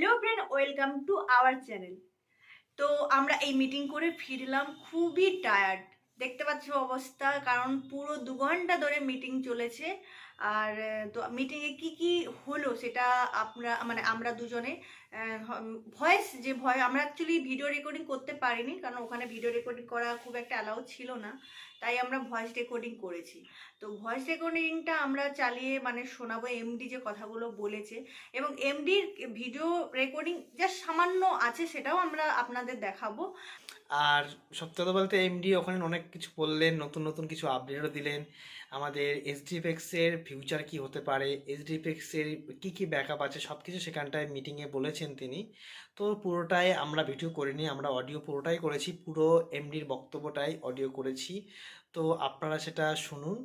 Hello friend, welcome to our channel. তো আমরা এই মিটিং করে ফিরলাম, খুবই টায়ার্ড, দেখতে পাচ্ছ অবস্থা, কারণ পুরো 2 ঘন্টা ধরে মিটিং চলেছে। আর তো মিটিংয়ে কি কি হলো সেটা আমরা দুজনে আমরা অ্যাকচুয়ালি ভিডিও রেকর্ডিং করতে পারিনি, কারণ ওখানে ভিডিও রেকর্ডিং করা খুব একটা অ্যালাউ ছিল না, তাই আমরা ভয়েস রেকর্ডিং করেছি। তো ভয়েস রেকর্ডিংটা আমরা চালিয়ে শোনাবো এমডি যে কথাগুলো বলেছে, এবং এমডির ভিডিও রেকর্ডিং যা সামান্য আছে সেটাও আমরা আপনাদের দেখাবো। আর সত্যি কথা বলতে এমডি ওখানে অনেক কিছু বললেন, নতুন নতুন কিছু আপডেটও দিলেন। আমাদের এইচডিএফএক্সের ফিউচার কি হতে পারে, এইচডিএফএক্সের কী কী ব্যাকআপ আছে, সব কিছু সেখানটায় মিটিংয়ে বলেছেন তিনি। তো পুরোটাই আমরা ভিডিও করিনি, আমরা অডিও পুরোটাই করেছি, পুরো এমডির বক্তব্যটাই অডিও করেছি। তো আপনারা সেটা শুনুন,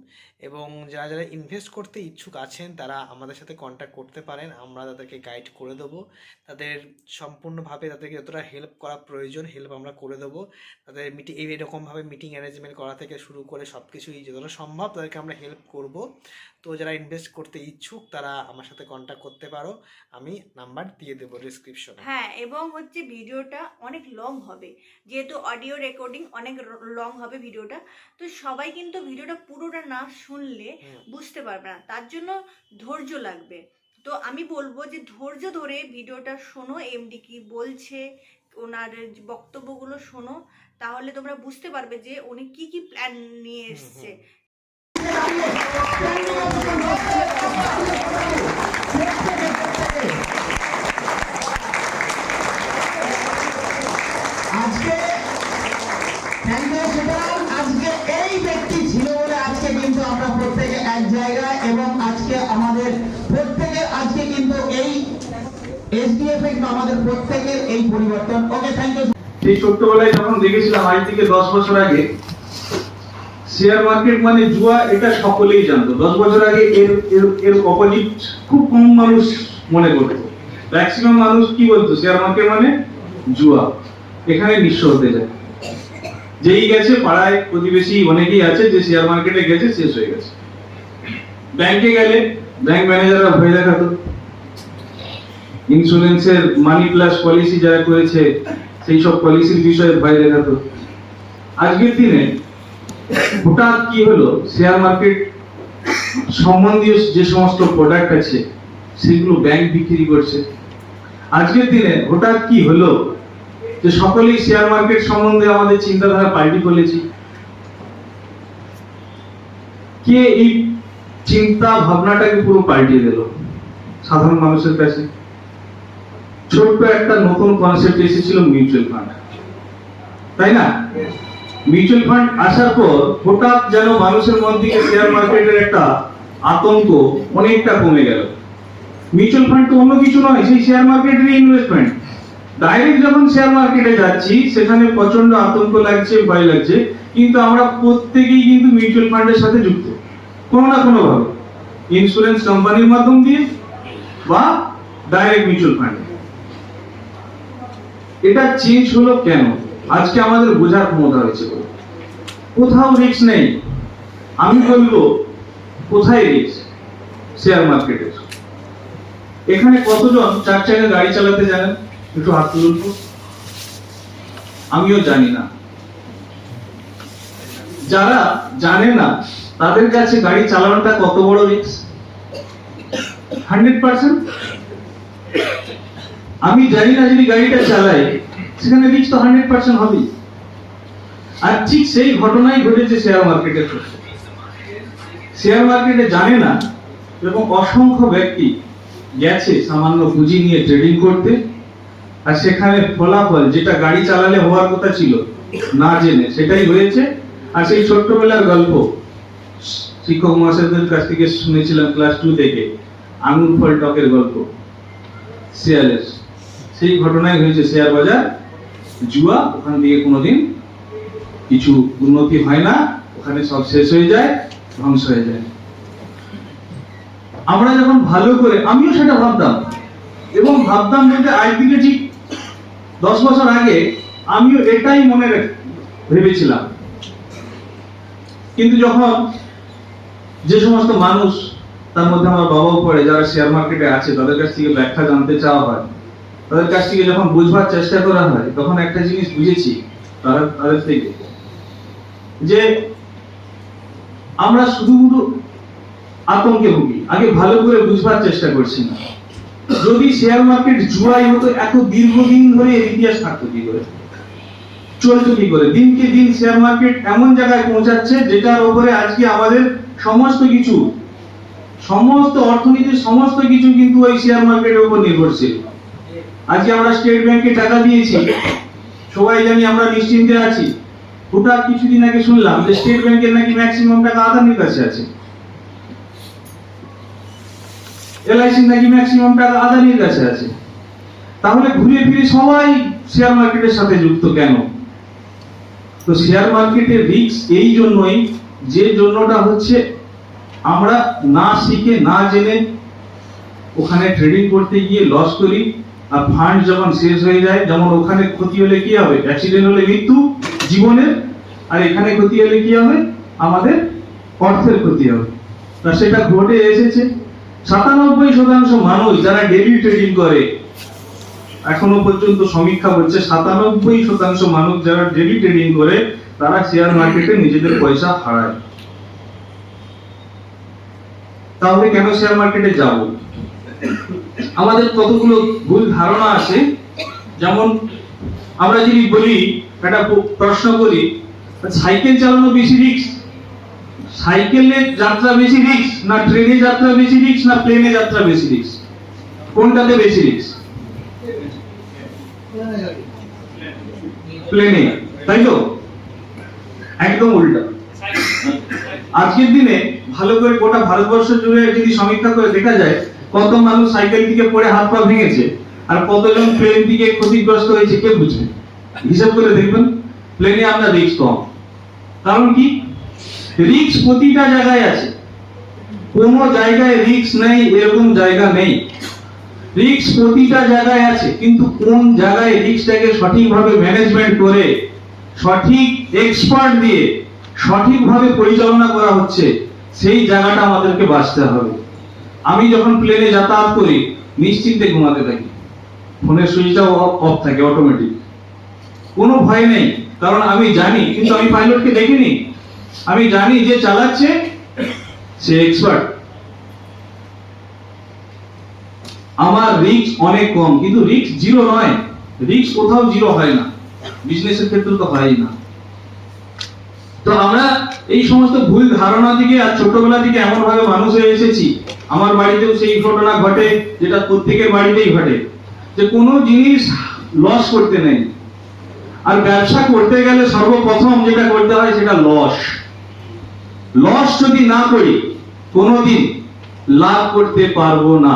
এবং যারা যারা ইনভেস্ট করতে ইচ্ছুক আছেন তারা আমাদের সাথে কন্ট্যাক্ট করতে পারেন, আমরা তাদেরকে গাইড করে দেবো। তাদের সম্পূর্ণভাবে তাদেরকে যতটা হেল্প করা প্রয়োজন হেল্প আমরা করে দেবো। তাদের এইরকমভাবে মিটিং অ্যারেঞ্জমেন্ট করা থেকে শুরু করে সব কিছুই যতটা সম্ভব তাদেরকে আমরা হেল্প করব। তো যারা ইনভেস্ট করতে ইচ্ছুক তারা আমার সাথে কন্ট্যাক্ট করতে পারো, আমি নাম্বার দিয়ে দেবো ডিসক্রিপশনে। হ্যাঁ, এবং ভিডিওটা অনেক লং হবে, যেহেতু অডিও রেকর্ডিং অনেক লং হবে ভিডিওটা। তো সবাই কিন্তু ভিডিওটা পুরোটা না শুনলে বুঝতে পারবে না, তার জন্য ধৈর্য লাগবে। তো আমি বলবো যে ধৈর্য ধরে ভিডিওটা শোনো, এমডি কি বলছে, ওনার বক্তব্যগুলো শোনো, তাহলে তোমরা বুঝতে পারবে যে উনি কি কি প্ল্যান নিয়ে এসছে। আজকে এই ব্যক্তি ছিল বলে আজকে কিন্তু আমরা প্রত্যেকে এক জায়গায়, এবং আজকে আমাদের প্রত্যেকের আজকে কিন্তু এই এইচডিএফএক্স আমাদের প্রত্যেকের এই পরিবর্তন। ওকে, থ্যাংক ইউ। সেই ছোট্টবেলায় যখন দেখেছিলাম আজ থেকে 10 বছর আগে, শেয়ার মার্কেট মানে জুয়া, এটা সকলেই জানতো। 10 বছর আগে এর অপোজিট খুব কম মানুষ মনে করতো। ম্যাক্সিমাম মানুষ কি বলতো, শেয়ার মার্কেট মানে জুয়া, এখানে নিঃস্ব হতে যায়। যেই গেছে পাড়ায় প্রতিবেশী অনেকেই আছে যে শেয়ার মার্কেটে গেছে, শেষ হয়ে গেছে। ব্যাংকে গেলে ব্যাংক ম্যানেজাররা ভয় দেখাতো, ইন্স্যুরেন্সের মানি প্লাস পলিসি যারা করেছে সেই সব পলিসির বিষয়ে ভয় দেখাতো। আজকের দিনে হঠাৎ কি হলো, শেয়ার মার্কেট সম্বন্ধীয় যে সমস্ত প্রোডাক্ট আছে সেগুলো ব্যাংক বিক্রি করছে। আজকের দিনে হঠাৎ কি হলো যে সকলেই শেয়ার মার্কেট সম্বন্ধে আমাদের চিন্তাধারা পাল্টে ফেলেছি। কে এই চিন্তা ভাবনাটাকে পুরো পাল্টিয়ে দিল সাধারণ মানুষের কাছে? ছোট্ট একটা নতুন কনসেপ্ট এসেছিল, মিউচুয়াল ফান্ড, তাই না? মিউচুয়াল ফান্ড আসার পর হঠাৎ যেন মানুষের মন থেকে শেয়ার মার্কেটের একটা আতঙ্ক অনেকটা কমে গেল। মিউচুয়াল ফান্ড তো অন্য কিছু নয়, সেই শেয়ার মার্কেটের ইনভেস্টমেন্ট। ডাইরেক্ট যখন শেয়ার মার্কেটে যাচ্ছি সেখানে প্রচন্ড আতঙ্ক লাগছে, ভয় লাগছে, কিন্তু আমরা প্রত্যেকেই কিন্তু মিউচুয়াল ফান্ডের সাথে যুক্ত কোনো না কোনো ভাবে, ইন্স্যুরেন্স কোম্পানির মাধ্যম দিয়ে বা ডাইরেক্ট মিউচুয়াল ফান্ড। এটা চেঞ্জ হলো কেন? আজকে আমাদের বোঝার ক্ষমতা হয়েছে। কোথাও রিস্ক নেই। আমি বলবো কোথায় রিস্ক? শেয়ার মার্কেটে। এখানে কতজন 4 চাকা গাড়ি চালাতে জানেন? একটু হাত তুলুন। আমিও জানি না। যারা জানে না তাদের কাছে গাড়ি চালানোটা কত বড় রিস্ক? 100%। আমি জানি না যদি গাড়িটা চালাই সেখানে রিস্ক তো 100% হবে। আর ঠিক সেই ঘটনাই ঘটেছে শেয়ার মার্কেটের ক্ষেত্রে। শেয়ার মার্কেটে জানে না এরকম অসংখ্য ব্যক্তি গেছে সামান্য পুঁজি নিয়ে ট্রেডিং করতে, আর সেখানে ফলাফল যেটা গাড়ি চালালে হওয়ার কথা ছিল না জেনে সেটাই হয়েছে। আর সেই ছোট্টবেলার গল্প শিক্ষক মহাশয়দের কাছ থেকে শুনেছিলাম ক্লাস 2 থেকে, আঙুর ফল টকের গল্প শেয়ারের, সেই ঘটনাই হয়েছে। শেয়ার বাজার জুয়া, ওখান থেকে কোনোদিন কিছু উন্নতি হয় না, ওখানে সব শেষ হয়ে যায়, ধ্বংস হয়ে যায়। আমরা যখন ভালো করে, আমিও সেটা ভাবতাম, এবং ভাবতাম বলতে আজ থেকে ঠিক 10 বছর আগে আমিও এটাই মনে ভেবেছিলাম। কিন্তু যখন যে সমস্ত মানুষ, তার মধ্যে আমার বাবাও পড়ে, যারা শেয়ার মার্কেটে আছে, তাদের কাছ থেকে ব্যাখ্যা জানতে চাওয়া হয়, তাদের কাছ থেকে যখন বুঝবার চেষ্টা করা হয় তখন একটা জিনিস বুঝেছি তাদের থেকে, যে আমরা শুধু আতঙ্কে ভুগি, আগে ভালো করে বুঝবার চেষ্টা করছি না। যদি শেয়ার মার্কেট জুয়াই হতো, এত দীর্ঘদিন ধরে এর ইতিহাস থাকতো কি করে, চলতো কি করে? দিনকে দিন শেয়ার মার্কেট এমন জায়গায় পৌঁছাচ্ছে যেটার উপরে আজকে আমাদের সমস্ত কিছু, সমস্ত অর্থনীতির সমস্ত কিছু কিন্তু ওই শেয়ার মার্কেটের উপর নির্ভরশীল। আজকে আমরা স্টেট ব্যাংকে টাকা দিয়েছি, সবাই জানি আমরা নিশ্চিন্তে আছি। হঠাৎ কিছুদিন আগে শুনলাম যে স্টেট ব্যাংকের নাকি ম্যাক্সিমাম টাকা আদানির কাছে আছে, এলআইসি নাকি ম্যাক্সিমাম টাকা আদানির কাছে আছে। তাহলে ঘুরে ফিরে সবাই শেয়ার মার্কেটের সাথে যুক্ত কেন? তো শেয়ার মার্কেটের রিস্ক এই জন্যই, যে জন্যটা হচ্ছে আমরা না শিখে না জেনে ওখানে ট্রেডিং করতে গিয়ে লস করি, আর ফান্ড যখন শেষ হয়ে যায়, যেমন ওখানে ক্ষতি হলে কি হবে? অ্যাক্সিডেন্ট হলে মৃত্যু জীবনের, আর এখানে ক্ষতি হলে কি হবে? আমাদের অর্থের ক্ষতি হবে। তা সেটা ঘটে এসেছে। 97% মানুষ যারা ডেইলি ট্রেডিং করে, এখনো পর্যন্ত সমীক্ষা হচ্ছে 97% মানুষ যারা ডেইলি ট্রেডিং করে তারা শেয়ার মার্কেটে নিজেদের পয়সা হারায়। তাহলে কেন শেয়ার মার্কেটে যাব? আমাদের কতগুলো ভুল ধারণা আছে। যেমন আমরা যদি বলি, একটা প্রশ্ন করি, সাইকেল চালানো বেশি রিস্ক, সাইকেলের যাত্রা বেশি রিস্ক, না ট্রেনে যাত্রা বেশি রিস্ক, না প্লেনে যাত্রা বেশি রিস্ক? কোনটাতে বেশি রিস্ক? প্লেনে, তাই তো? একদম উল্টা। আজকের দিনে ভালো করে গোটা ভারতবর্ষ জুড়ে যদি সমীক্ষা করে দেখা যায় কত মানুষ সাইকেল থেকে পড়ে হাত পা ভেঙেছে আর কতজন প্লেন থেকে ক্ষতিগ্রস্ত হয়েছে, কে বুঝবে? হিসাব করে দেখবেন, প্লেনে আমরা রিস্ক কম। কারণ কি? রিস্ক প্রতিটা জায়গায় আছে, কোন জায়গায় রিস্ক নেই এরকম জায়গা নেই। রিস্ক প্রতিটা জায়গায় আছে, কিন্তু কোন জায়গায় রিস্কটাকে সঠিকভাবে ম্যানেজমেন্ট করে, সঠিক এক্সপার্ট দিয়ে সঠিকভাবে পরিচালনা করা হচ্ছে, সেই জায়গাটা আমাদেরকে বাঁচতে হবে। আমি যখন প্লেনে যাতায়াত করি নিশ্চিন্তে ঘুমাতে থাকি, ফোনের সুইচটাও অফ থাকে অটোমেটিক, কোনো ভয় নেই। কারণ আমি জানি, কিন্তু আমি পাইলটকে দেখিনি, আমি জানি যে চালাচ্ছে সে এক্সপার্ট। আমার রিস্ক অনেক কম, কিন্তু রিস্ক জিরো নয়, রিস্ক কোথাও জিরো হয় না, বিজনেসের ক্ষেত্রে তো হয় না। তো আমরা এই সমস্ত ভুল ধারণা থেকে আর ছোটবেলা থেকে এমন ভাবে মানুষ হয়ে এসেছি, আমার বাড়িতেও সেই ঘটনা ঘটে যেটা প্রত্যেকের বাড়িতেই ঘটে, যে কোনো জিনিস লস করতে নেই। আর ব্যবসা করতে গেলে সর্বপ্রথম যেটা করতে হয় সেটা লস। লস যদি না করি কোনোদিন লাভ করতে পারবো না।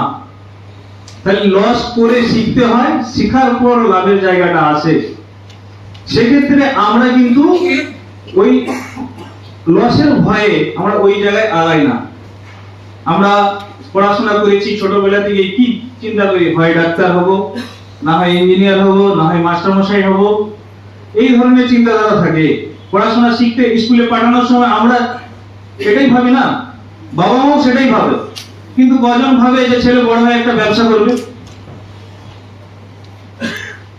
তাহলে লস করে শিখতে হয়, শিখার পর লাভের জায়গাটা আসে। সেক্ষেত্রে আমরা কিন্তু ওই লসের ভয়ে আমরা ওই জায়গায় আগাই না। আমরা পড়াশোনা করেছি ছোটবেলা থেকে, কি চিন্তা করি? হয় ডাক্তার হব, না হয় ইঞ্জিনিয়ার হব, না হয় মাস্টারমশাই হব, এই ধরনের চিন্তাধারা থাকে। পড়াশোনা শিখতে স্কুলে পাঠানোর সময় আমরা এটাই ভাবি না? বাবা মাও সেটাই ভাবে, কিন্তু কজন ভাবে যে ছেলে বড় হয়ে একটা ব্যবসা করবে?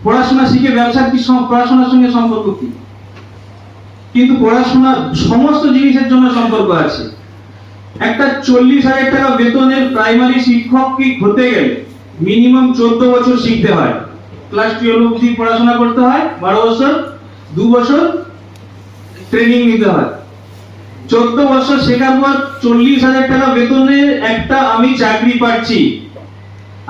পড়াশোনা শিখে ব্যবসার কি পড়াশোনার সঙ্গে সম্পর্ক কি? কিন্তু পড়াশোনা সমস্ত জিনিসের জন্য সম্পর্ক আছে। একটা 40,000 টাকা বেতনের প্রাইমারি শিক্ষক কি হতে গেলে মিনিমাম 14 বছর শিখতে হয়। ক্লাস 12 অবধি পড়াশোনা করতে হয়, 12 বছর, 2 বছর ট্রেনিং নিতে হয়। 14 বছর শেখার পর 40,000 টাকা বেতনে একটা আমি চাকরি পাচ্ছি,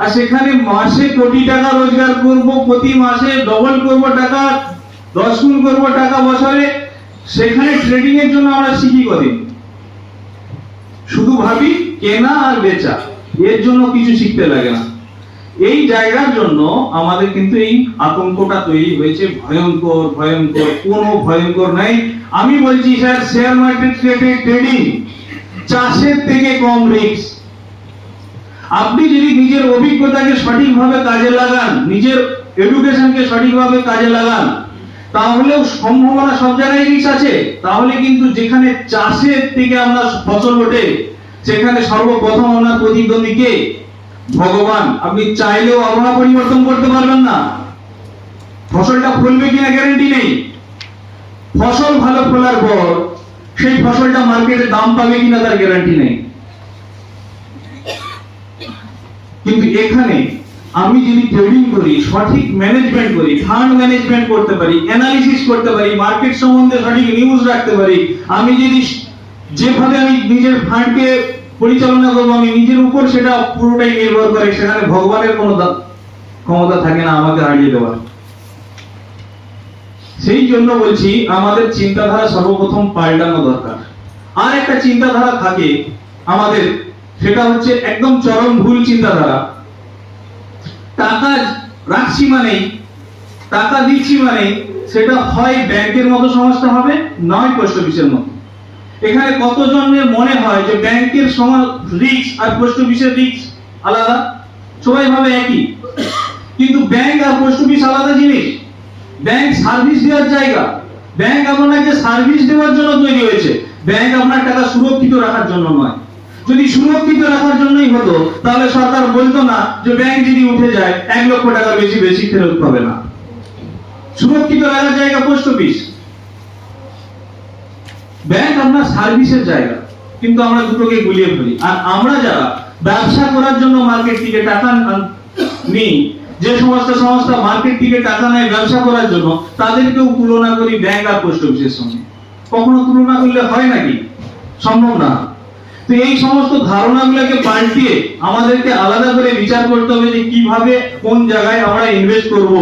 আর সেখানে মাসে কোটি টাকা রোজগার করব, প্রতি মাসে ডবল করব টাকা, 10 গুণ করব টাকা বছরে। সেখানে ট্রেডিং এর জন্য আমরা শিখি কদিন? শুধু ভাবি কেনা আর বেচা, এর জন্য কিছু শিখতে লাগে না। এই জায়গার জন্য আমাদের কিন্তু এই আতঙ্কটা তৈরি হয়েছে। ভয়ঙ্কর ভয়ঙ্কর, কোনো ভয়ঙ্কর নাই। আমি বলছি স্যার, শেয়ার মার্কেটে ট্রেডিং চাষের থেকে কম রিস্ক। আপনি যদি নিজের অভিজ্ঞতাকে সঠিকভাবে কাজে লাগান, নিজের এডুকেশনকে সঠিকভাবে কাজে লাগান, তাহলেও সম্ভাবনা সব জায়গায় রিস্ক আছে। তাহলে কিন্তু যেখানে চাষের থেকে আমরা ফসল ওঠে, সেখানে সর্বপ্রথম আমরা প্রতিদ্বন্দ্বীকে ভগবান, আপনি চাইলেও আবহাওয়া পরিবর্তন করতে পারবেন না। ফসলটা ফলবে কিনা গ্যারান্টি নেই। ফসল ভালো ফলার পর সেই ফসলটা মার্কেটে দাম পাবে কিনা তার গ্যারান্টি নেই। কিন্তু এখানে আমি যদি ট্রেডিং করি, সঠিক ম্যানেজমেন্ট করি, ফান্ড ম্যানেজমেন্ট করতে পারি, অ্যানালিসিস করতে পারি, মার্কেট সম্বন্ধে সঠিক নিউজ রাখতে পারি, আমি যদি যেভাবে আমি নিজের ফান্ডকে পরিচালনা করবো, আমি নিজের উপর সেটা পুরোটাই নির্ভর করে, সেখানে ভগবানের কোনো ক্ষমতা থাকে না আমাকে হারিয়ে দেওয়ার। সেই জন্য বলছি আমাদের চিন্তাধারা সর্বপ্রথম পাল্টানো দরকার। আর একটা চিন্তাধারা থাকে আমাদের, সেটা হচ্ছে একদম চরম ভুল চিন্তাধারা। টাকা রাখছি মানে, টাকা দিচ্ছি মানে সেটা হয় ব্যাংকের মতো সংস্থা হবে, নয় পোস্ট অফিসের মতো। এখানে কতজনের মনে হয় যে ব্যাংকের রিস্ক আর পোস্ট অফিসের রিস্ক আলাদা? সবাই ভাবে একই, কিন্তু ব্যাংক আর পোস্ট অফিস আলাদা জিনিস। ব্যাংক সার্ভিস দেওয়ার জায়গা, ব্যাংক আপনাকে সার্ভিস দেওয়ার জন্য তৈরি হয়েছে। ব্যাংক আপনার টাকা সুরক্ষিত রাখার জন্য নয়। যদি সুরক্ষিত রাখার জন্যই হতো তাহলে সরকার বলতো না যে ব্যাংক যদি উঠে যায় 1 লক্ষ টাকা বেশি ফেরত পাবে না। সুরক্ষিত রাখার জায়গা পোস্ট অফিস, ব্যাংক আপনার সার্ভিসের জায়গা, কিন্তু আমরা দুটোকে গুলিয়ে ফেলি। আর আমরা যারা ব্যবসা করার জন্য মার্কেট থেকে টাকা নিই, যে সমস্ত সংস্থা মার্কেট থেকে টাকা নেয় ব্যবসা করার জন্য, তাদেরকেও তুলনা করি ব্যাংক আর পোস্ট অফিসের সঙ্গে। কখনো তুলনা করলে হয় নাকি? সম্ভব না। তো এই সমস্ত ধারণাগুলোকে পাল্টিয়ে আমাদেরকে আলাদা করে বিচার করতে হবে যে কিভাবে কোন জায়গায় আমরা ইনভেস্ট করব।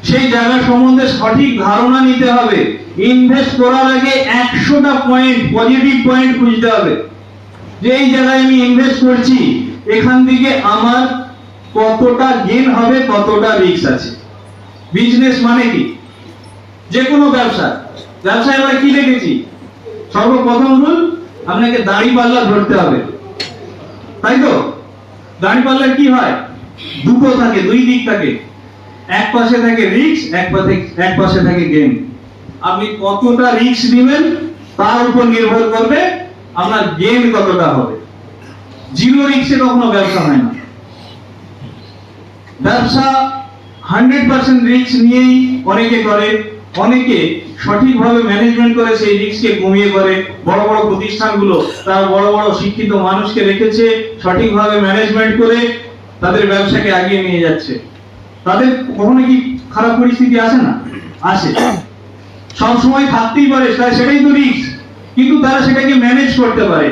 সেই জায়গা সম্বন্ধে সঠিক ধারণা নিতে হবে। ইনভেস্ট করার আগে 100টা পয়েন্ট, পজিটিভ পয়েন্ট খুঁজতে হবে যে এই জায়গায় আমি ইনভেস্ট করছি, এখান থেকে আমার কতটা গেইন হবে, কতটা রিস্ক আছে। বিজনেস মানে কি? যে কোনো ব্যবসায় আমরা কি দেখেছি? সর্বপ্রথম রুল, আপনাকে দাঁড়িপাল্লা ধরতে হবে, তাই তো? দাঁড়িপাল্লার কি হয়? দুটো থাকে, দুই দিক থাকে। এক পাশে থাকে রিস্ক, এক পাশে থাকে গেইন। আপনি কতটা রিস্ক নেবেন তার উপর নির্ভর করবে আপনার গেইন কতটা হবে। জিরো রিস্কে কখনো ব্যবসা হয় না। ব্যবসা 100% রিস্ক নিয়েই অনেকে করে, অনেকে সঠিকভাবে ম্যানেজমেন্ট করে সেই রিস্ককে কমিয়ে করে। বড় বড় প্রতিষ্ঠানগুলো তারা বড় বড় শিক্ষিত মানুষকে রেখেছে, সঠিকভাবে ম্যানেজমেন্ট করে তাদের ব্যবসাকে এগিয়ে নিয়ে যাচ্ছে। তাদের কখনো কি খারাপ পরিস্থিতি আসে না? আসে, সব সময় থাকতেই পারে, সেটাই তো রিস্ক, কিন্তু তারা সেটাকে ম্যানেজ করতে পারে।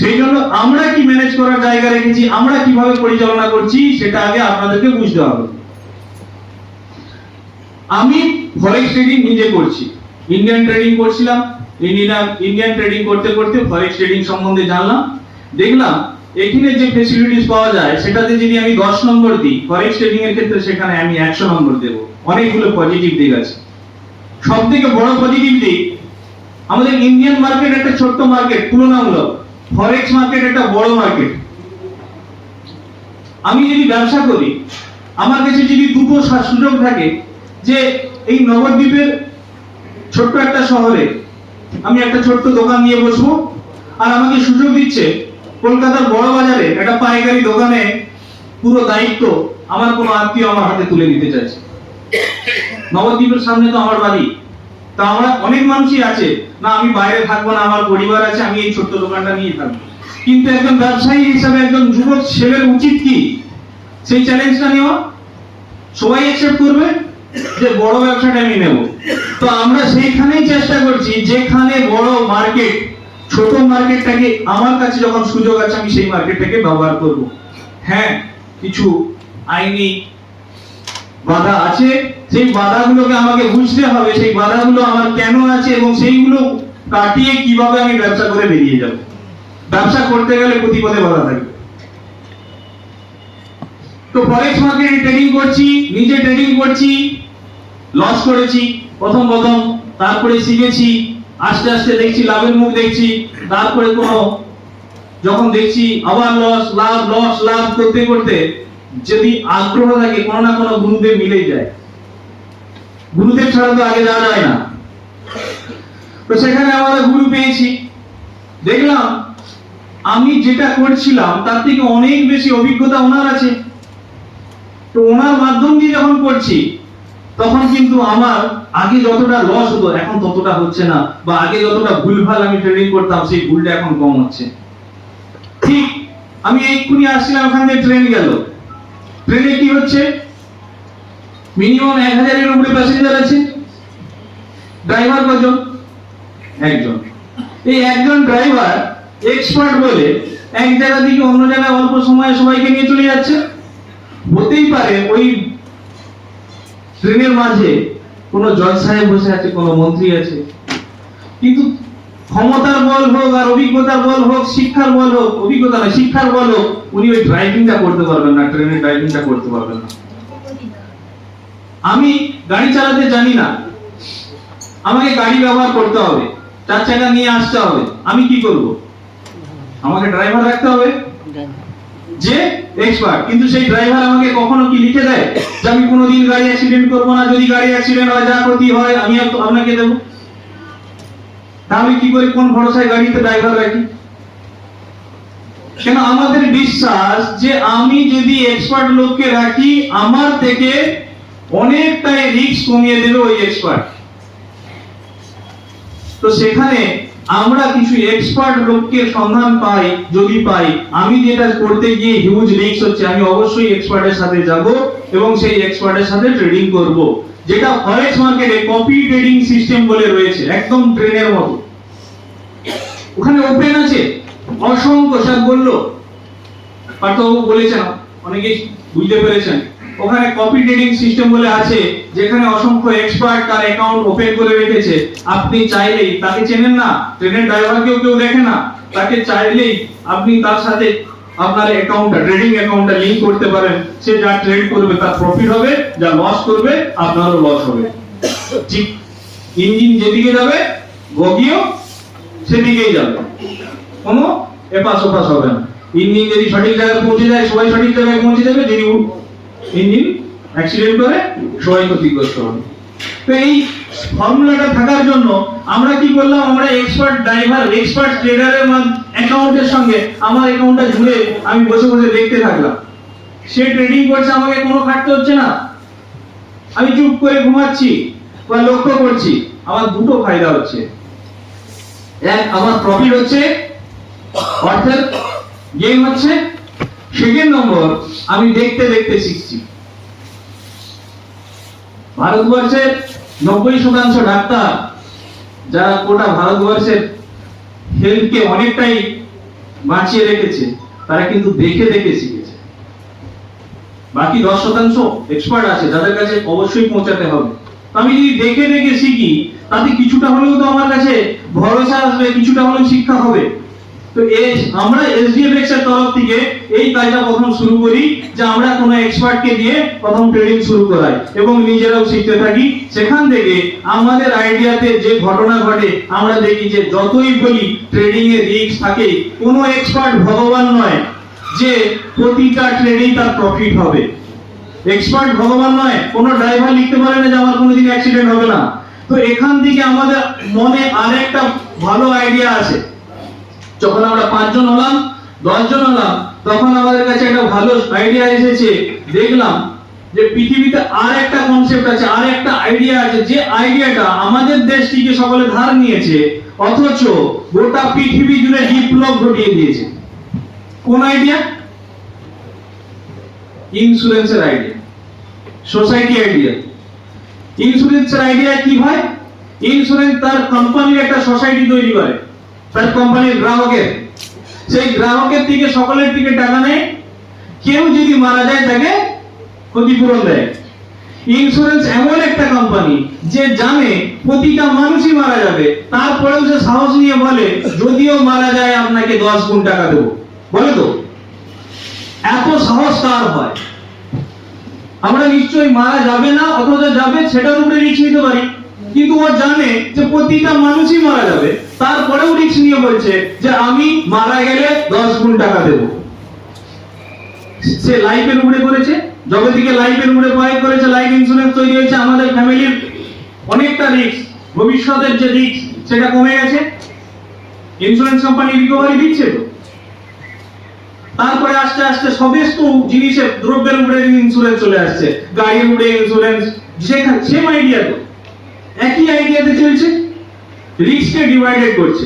সেই জন্য আমরা কি ম্যানেজ করার জায়গা রেখেছি, আমরা কিভাবে পরিচালনা করছি, সেটা আগে আপনাদেরকে বুঝতে হবে। আমি ফরেক্স ট্রেডিং নিজে করছি, ইন্ডিয়ান ট্রেডিং করছিলাম। ইন্ডিয়ান ট্রেডিং করতে করতে ফরেক্স ট্রেডিং সম্বন্ধে জানলাম। দেখলাম এখানে যে ফ্যাসিলিটিস পাওয়া যায় সেটাতে যদি আমি 10 নম্বর দিই, ফরেক্স ট্রেডিং এর ক্ষেত্রে সেখানে আমি 100 নম্বর দেব। অনেকগুলো পজিটিভ দিক আছে। সবথেকে বড় পজিটিভ দিক, আমাদের ইন্ডিয়ান মার্কেট একটা ছোট্ট মার্কেট তুলনামূলক, ফরেক্স মার্কেট একটা বড় মার্কেট। আমি যদি ব্যবসা করি, আমার কাছে যদি দুটো সুযোগ থাকে যে এই নবদ্বীপের ছোট্ট একটা শহরে আমি একটা ছোট্ট দোকান নিয়ে বসবো, আর আমাকে সুযোগ দিচ্ছে কলকাতার বড় বাজারে একটা পাইকারি দোকানে পুরো দায়িত্ব আমার কোনো আত্মীয় আমার হাতে তুলে দিতে চাইছে। নবদ্বীপের সামনে তো আমার বাড়ি, তা আমরা অনেক মানুষই আছে না আমি বাইরে থাকবো না, আমার পরিবার আছে, আমি এই ছোট্ট দোকানটা নিয়ে থাকবো। কিন্তু একজন ব্যবসায়ী হিসাবে একজন যুবক ছেলের উচিত কি সেই চ্যালেঞ্জটা নেওয়া? সবাই অ্যাকসেপ্ট করবে যে বড় ব্যবসাটা আমি নেব। তো আমরা সেইখানেই চেষ্টা করছি যেখানে বড় মার্কেট, ছোট মার্কেটটাকে আমার কাছে যখন সুযোগ আছে আমি সেই মার্কেটটাকে ব্যবহার করব। হ্যাঁ, কিছু আইনি বাধা আছে, সেই বাধাগুলোকে আমাকে বুঝতে হবে, সেই বাধাগুলো আমার কেন আছে এবং সেইগুলো কাটিয়ে কিভাবে আমি ব্যবসা করে বেরিয়ে যাব। ব্যবসা করতে গেলে প্রতিপদে বাধা থাকবে। তো ফরেক্স মার্কেটে ট্রেডিং করছি, নিজে ট্রেডিং করছি, লস করেছি প্রথম, তারপরে শিখেছি, আস্তে আস্তে দেখছি লাভের মুখ দেখছি, তারপরে যখন দেখছি আবার লাভ করতে করতে যদি আগ্রহ থাকে কোনো না কোনো গুরুদেব মিলেই যায়। গুরুদেব ছাড়া তো আগে যাওয়া যায় না। তো সেখানে আমরা গুরু পেয়েছি, দেখলাম আমি যেটা করছিলাম তার থেকে অনেক বেশি অভিজ্ঞতা ওনার আছে। তো ওনার মাধ্যম দিয়ে যখন করছি তখন কিন্তু আমার আগে যতটা লস হতো এখন ততটা হচ্ছে না, বা আগে যতটা ভুলভাল আমি ট্রেডিং করতাম সেই ভুলটা এখন কম হচ্ছে। ঠিক আমি এক্ষুনি আসছিলাম, ওখান থেকে ট্রেন গেল, ট্রেনে কি হচ্ছে, মিনিমাম 1000 এর উপরে প্যাসেঞ্জার আছে, ড্রাইভার কজন, একজন। এই একজন ড্রাইভার এক্সপার্ট বলে এক জায়গা থেকে অন্য জায়গায় অল্প সময়ে সবাইকে নিয়ে চলে যাচ্ছে। হতেই পারে ওই ট্রেনের মাঝে কোনো জজ সাহেব বসে আছে, কোনো মন্ত্রী আছে, কিন্তু ক্ষমতার বল হোক আর অভিজ্ঞতার বল হোক, শিক্ষার বল হোক, অভিজ্ঞতা না শিক্ষার বল হোক, উনি ওই ড্রাইভিংটা করতে পারবেন না, ট্রেনের ড্রাইভিংটা করতে পারবেন না। আমি গাড়ি চালাতে জানি না, আমাকে গাড়ি ব্যবহার করতে হবে, 4 চাকা নিয়ে আসতে হবে, আমি কি করব? আমাকে ড্রাইভার রাখতে হবে যে এক্সপার্ট, কিন্তু সেই ড্রাইভার আমাকে কখনো কি লিখে দেয় যে আমি কোনোদিন গাড়ি অ্যাক্সিডেন্ট করব না, যদি গাড়ি অ্যাক্সিডেন্ট হয় যা ক্ষতি হয় আমি আপনাকে দেব? তাহলে কি করে, কোন ভরসায় গাড়িতে ড্রাইভার রাখি? কেন আমাদের বিশ্বাস যে আমি যদি এক্সপার্ট লোককে রাখি আমার থেকে অনেকটাই রিস্ক কমিয়ে দেবে ওই এক্সপার্ট। তো সেখানে আমরা কিছু এক্সপার্ট লোককে সন্ধান পাই, যদি পাই, আমি যেটা করতে গিয়ে হিউজ রিস্ক হচ্ছে, আমি অবশ্যই এক্সপার্টের সাথে যাব এবং সেই এক্সপার্টের সাথে ট্রেডিং করব, যেটা ফরেক্স মার্কেটে কপি ট্রেডিং সিস্টেম বলে রয়েছে, একদম ট্রেনের মতো। ওখানে ওপেন আছে অসংখ্য, স্যার বললো, পার্থবাবু বলেছেন, অনেকেই বুঝতে পেরেছেন, ওখানে কপি ট্রেডিং সিস্টেম বলে আছে, যেখানে অসংখ্য এক্সপার্ট তার অ্যাকাউন্ট ওপেন করে রেখেছে। আপনি চাইলেই, তাকে চেনেন না, ট্রেনের ড্রাইভারকেও কেউ দেখে না, তাকে চাইলেই আপনি তার সাথে আপনার অ্যাকাউন্টটা, ট্রেডিং অ্যাকাউন্টটা লিংক করতে পারেন। সে যা ট্রেড করবে তার প্রফিট হবে, যা লস করবে আপনারও লস হবে। ঠিক ইঞ্জিন যেদিকে যাবে বগিও সেদিকেই যাবে, কোনো এপাশ ওপাশ হবে না। ইঞ্জিন যদি সঠিক জায়গায় পৌঁছে যায় সবাই সঠিক জায়গায় পৌঁছে যাবে, যদি ইঞ্জিন অ্যাক্সিডেন্ট করে সবাই ক্ষতিগ্রস্ত হবে। তো এই ফর্মুলাটা থাকার জন্য আমরা কি করলাম, আমরা এক্সপার্ট ড্রাইভার, এক্সপার্ট ট্রেডারের অ্যাকাউন্টের সঙ্গে আমার অ্যাকাউন্টটা জুড়ে আমি বসে বসে দেখতে থাকলাম। সে ট্রেডিং করছে, আমাকে কোনো খাটতে হচ্ছে না, আমি চুপ করে ঘুমাচ্ছি বা লক্ষ্য করছি। আমার দুটো ফায়দা হচ্ছে, এক আমার প্রফিট হচ্ছে, অর্থের গেইন হচ্ছে, সেকেন্ড নম্বর আমি দেখতে দেখতে শিখছি। ভারতবর্ষের 90% ডাক্তার যারা গোটা ভারতবর্ষের হেলথকে অনেকটাই বাঁচিয়ে রেখেছে, তারা কিন্তু দেখে দেখে শিখেছে। বাকি 10% এক্সপার্ট আছে যাদের কাছে অবশ্যই পৌঁছাতে হবে। আমি যদি দেখে দেখে শিখি তাতে কিছুটা হলেও তো আমার কাছে ভরসা আসবে, কিছুটা হলেও শিক্ষা হবে। তো আমরা এসডিএফএক্স এর তরফ থেকে এই কাজটা প্রথম শুরু করি যে আমরা কোনো এক্সপার্টকে দিয়ে প্রথম ট্রেডিং শুরু করাই এবং নিজেরাও শিখতে থাকি। সেখান থেকে আমাদের আইডিয়াতে যে ঘটনা ঘটে আমরা দেখি যে যতই বলি ট্রেডিং এর রিস্ক থাকে, কোনো এক্সপার্ট ভগবান নয় যে প্রতিটা ট্রেডিং তার প্রফিট হবে। এক্সপার্ট ভগবান নয়, কোনো ড্রাইভার লিখতে পারে না যে আমার কোনোদিন অ্যাক্সিডেন্ট হবে না। তো এখান থেকে আমাদের মনে আরেকটা ভালো আইডিয়া আছে। যখন আমরা 5 জন হলাম, 10 জন হলাম, তখন আমাদের কাছে একটা ভালো আইডিয়া এসেছে। দেখলাম যে পৃথিবীতে আর একটা কনসেপ্ট আছে, আর একটা আইডিয়া আছে, যে আইডিয়াটা আমাদের দেশ থেকে সকলে ধার নিয়েছে, অথচ গোটা পৃথিবী জুড়ে বিপ্লব ঘটিয়ে দিয়েছে। কোন আইডিয়া? ইন্স্যুরেন্সের আইডিয়া, সোসাইটি আইডিয়া। ইন্স্যুরেন্সের আইডিয়া কি হয়? ইন্স্যুরেন্স তার কোম্পানির একটা সোসাইটি তৈরি করে, তার কোম্পানির গ্রাহকের, সেই গ্রাহকের থেকে সকলের থেকে টাকা নেয়, কেউ যদি মারা যায় তাকে ক্ষতিপূরণ দেয়। ইন্স্যুরেন্স এমন একটা কোম্পানি যে জানে প্রতিটা মানুষই মারা যাবে, তারপরেও সে সাহস নিয়ে বলে যদিও মারা যায় আপনাকে 10 গুণ টাকা দেবো, বলে তো? এত সাহস কার হয়? আমরা নিশ্চয়ই মারা যাবে না, অথচ যাবে সেটার উপরে রিস্ক নিতে পারি, কিন্তু ও জানে যে প্রতিটা মানুষই মারা যাবে, তারপরেও রিস্ক নিয়ে বলছে যে আমি মারা গেলে 10 গুণ টাকা দেব। সে লাইফের উপরে করেছে, যবে থেকে লাইফের উপরে প্রয়োগ করেছে, লাইফ ইন্স্যুরেন্স তৈরি হয়েছে, আমাদের ফ্যামিলির অনেকটা রিস্ক, ভবিষ্যতের যে রিস্ক সেটা কমে গেছে। ইন্স্যুরেন্স কোম্পানি রিকভারি দিচ্ছে তো, তারপরে আস্তে আস্তে সমস্ত জিনিসের দ্রব্যের উপরে ইন্স্যুরেন্স চলে আসছে, গাড়ির উপরে ইন্স্যুরেন্স, সেখানে সেম আইডিয়া তো, একই আইডিয়াতে চলছে, রিস্ককে ডিভাইডেড করছে।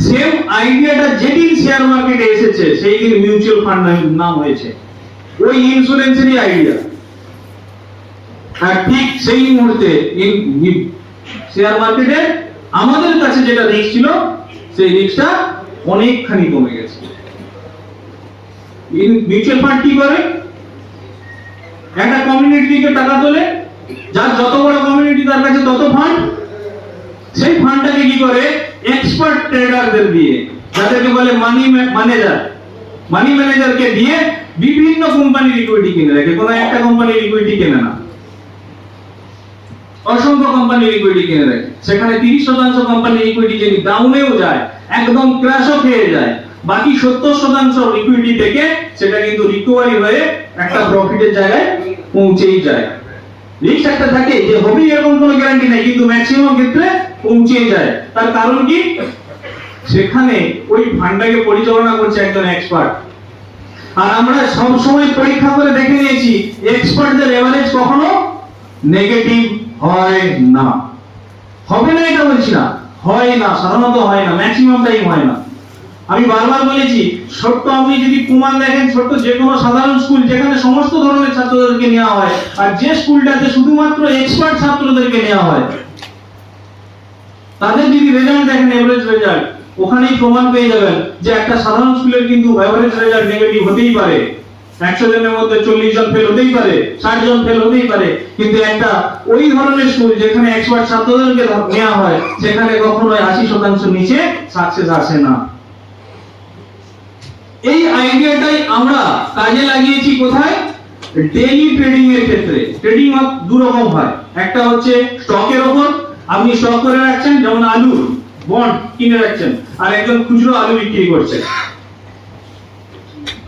সেম আইডিয়াটা যেদিন শেয়ার মার্কেটে এসেছে সেই দিন মিউচুয়াল ফান্ড নাম হয়েছে, ওই ইন্স্যুরেন্সেরই আইডিয়া। আর ঠিক সেই মুহূর্তে শেয়ার মার্কেটে আমাদের কাছে যেটা রিস্ক ছিল সেই রিস্কটা অনেকখানি কমে গেছে। মিউচুয়াল ফান্ড কি করে, একটা কমিউনিটি থেকে টাকা তোলে, যার যত বড় কমিউনিটি তার কাছে তত ফান্ড, সেই ফান্ডটাকে কি করে এক্সপার্ট ট্রেডারদের দিয়ে, যাদেরকে বলে মানি ম্যানেজারকে দিয়ে বিভিন্ন কোম্পানির ইকুইটি কিনে রাখে। কোনো একটা কোম্পানির ইকুইটি কেনে না, অসংখ্য কোম্পানির ইকুইটি কিনে রাখে। সেখানে 30% কোম্পানির ইকুইটি যদি ডাউনেও যায়, একদম ক্র্যাশও খেয়ে যায়, বাকি 70% ইকুইটি থেকে সেটা কিন্তু রিকভারি হয়ে একটা প্রফিটের জায়গায় পৌঁছেই যায়। রিস্ক একটা থাকে যে হবে এরকম কোনো গ্যারান্টি নাই, কিন্তু ম্যাক্সিমাম ক্ষেত্রে পৌঁছেই যায়। তার কারণ কি, সেখানে ওই ফান্ডটাকে পরিচালনা করছে একজন এক্সপার্ট। আর আমরা সব সময় পরীক্ষা করে দেখে নিয়েছি এক্সপার্টদের এভারেজ কখনো নেগেটিভ হয় না। হবে না এটা বলছি না, হয় না, সাধারণত হয় না, ম্যাক্সিমাম টাইম হয় না। আমি বারবার বলেছি, ছোট্ট আপনি যদি প্রমাণ দেখেন, ছোট্ট যে কোনো সাধারণ স্কুল যেখানে সমস্ত ধরনের ছাত্রদেরকে নেওয়া হয়, আর যে স্কুলটাতে শুধুমাত্র এক্সপার্ট ছাত্রদেরকে নেওয়া হয়, তাদের যদি রেজাল্ট দেখেন, এভারেজ রেজাল্ট, ওখানেই প্রমাণ পেয়ে যাবেন যে একটা সাধারণ স্কুলের কিন্তু এভারেজ রেজাল্ট নেগেটিভ হতেই পারে। 100 জনের মধ্যে 40 জন ফেল হতেই পারে, 60 জন ফেল হতেই পারে, কিন্তু একটা ওই ধরনের স্কুল যেখানে এক্সপার্ট ছাত্রদেরকে নেওয়া হয়, সেখানে কখনো 80% নিচে সাকসেস আসে না। এই আইডিয়াটাই আমরা কাজে লাগিয়েছি কোথায়, ডেইলি ট্রেডিং এর ক্ষেত্রে। ট্রেডিং দু রকম হয়, একটা হচ্ছে স্টকের উপর, আপনি স্টক করে রাখছেন, যেমন আলু বন্ড কিনে রাখছেন, আর একজন খুচরো আলু বিক্রি করছে।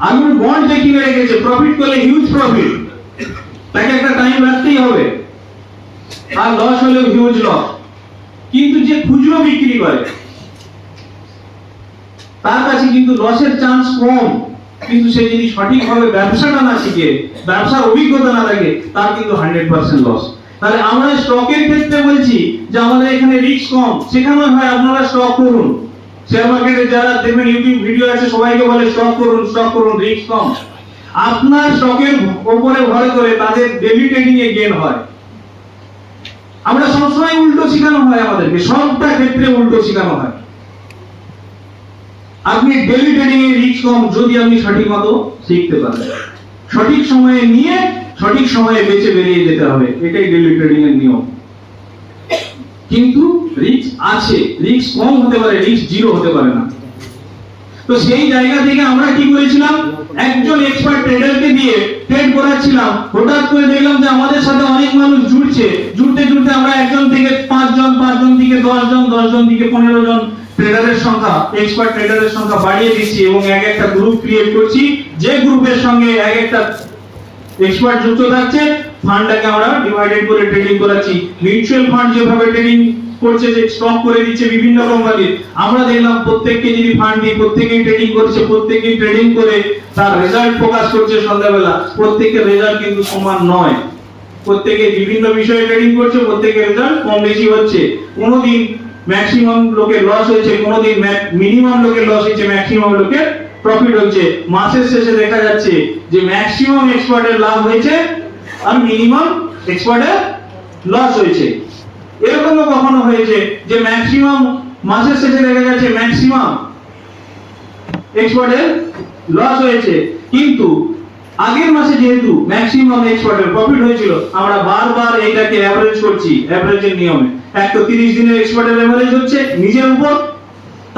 আলুর বন্ড যে কিনে রেখেছে, প্রফিট করলে হিউজ প্রফিট, তাকে একটা টাইম রাখতেই হবে, আর লস হলেও হিউজ লস। কিন্তু যে খুচরো বিক্রি করে তার কাছে কিন্তু লসের চান্স কম, কিন্তু সে যদি সঠিকভাবে ব্যবসাটা না শিখে, ব্যবসার অভিজ্ঞতা না থাকে, তার কিন্তু 100% লস। তাহলে আমরা স্টকের ক্ষেত্রে বলছি যে আমাদের এখানে রিস্ক কম, সেখানে হয় আপনারা স্টক করুন। শেয়ার মার্কেটে যারা দেখবেন ইউটিউব ভিডিও আছে, সবাইকে বলে স্টক করুন, স্টক করুন, রিস্ক কম। আপনার স্টকের উপরে ভর করে তাদের ডেইলি ট্রেডিং এ গেইন হয়। আমরা সবসময় উল্টো শেখানো হয়, আমাদেরকে সবটা ক্ষেত্রে উল্টো শেখানো হয়। আপনি ডেইলি ট্রেডিং এ রিস্ক কম যদি আপনি সঠিক মতো শিখতে পারেন, সঠিক সময়ে নিয়ে সঠিক সময়ে বেঁচে বেরিয়ে যেতে হবে, এটাই ডেইলি ট্রেডিং এর নিয়ম। কিন্তু রিস্ক আছে, রিস্ক কম হতে পারে, রিস্ক জিরো হতে পারে না। তো সেই জায়গা থেকে আমরা কি করেছিলাম, একজন এক্সপার্ট ট্রেডারকে দিয়ে ট্রেড করাচ্ছিলাম। হঠাৎ করে দেখলাম যে আমাদের সাথে অনেক মানুষ জুড়ছে, জুড়তে জুড়তে আমরা একজন থেকে 5 জন, 5 জন থেকে 10 জন, 10 জন থেকে 15 জন ট্রেডারের সংখ্যা, এক্সপার্ট ট্রেডারের সংখ্যা বাড়িয়ে দিচ্ছি, এবং এক একটা গ্রুপ ক্রিয়েট করছি, যে গ্রুপের সঙ্গে এক একটা এক্সপার্ট যুক্ত থাকছে। ফান্ডটাকে আমরা ডিভাইডেড করে ট্রেডিং করাচ্ছি। মিউচুয়াল ফান্ড যেভাবে ট্রেডিং করছে, যে স্টক করে দিচ্ছে বিভিন্ন কোম্পানির, আমরা দেখলাম প্রত্যেককে যদি ফান্ড দিয়ে প্রত্যেকেই ট্রেডিং করছে, প্রত্যেকেই ট্রেডিং করে তার রেজাল্ট প্রকাশ করছে সন্ধ্যাবেলা। প্রত্যেকের রেজাল্ট কিন্তু সমান নয়, প্রত্যেকে বিভিন্ন বিষয়ে ট্রেডিং করছে, প্রত্যেকের রেজাল্ট কম বেশি হচ্ছে। কোনোদিন ম্যাক্সিমাম লোকের লস হয়েছে, কোনোদিন মিনিমাম লোকের লস হয়েছে, ম্যাক্সিমাম লোকের প্রফিট হচ্ছে। মাসের শেষে দেখা যাচ্ছে যে ম্যাক্সিমাম এক্সপার্টের লাভ হয়েছে আর মিনিমাম এক্সপার্টের লস হয়েছে। এরকমও কখনো হয়েছে যে ম্যাক্সিমাম মাসের শেষে দেখা যাচ্ছে ম্যাক্সিমাম এক্সপার্টের লস হয়েছে, কিন্তু আগের মাসে যেহেতু ম্যাক্সিমাম এক্সপার্টের প্রফিট হয়েছিল, আমরা বারবার এটাকে এভারেজ করছি, এভারেজের নিয়মে। এক তো 30 দিনের এক্সপার্টের এভারেজ হচ্ছে নিজের উপর,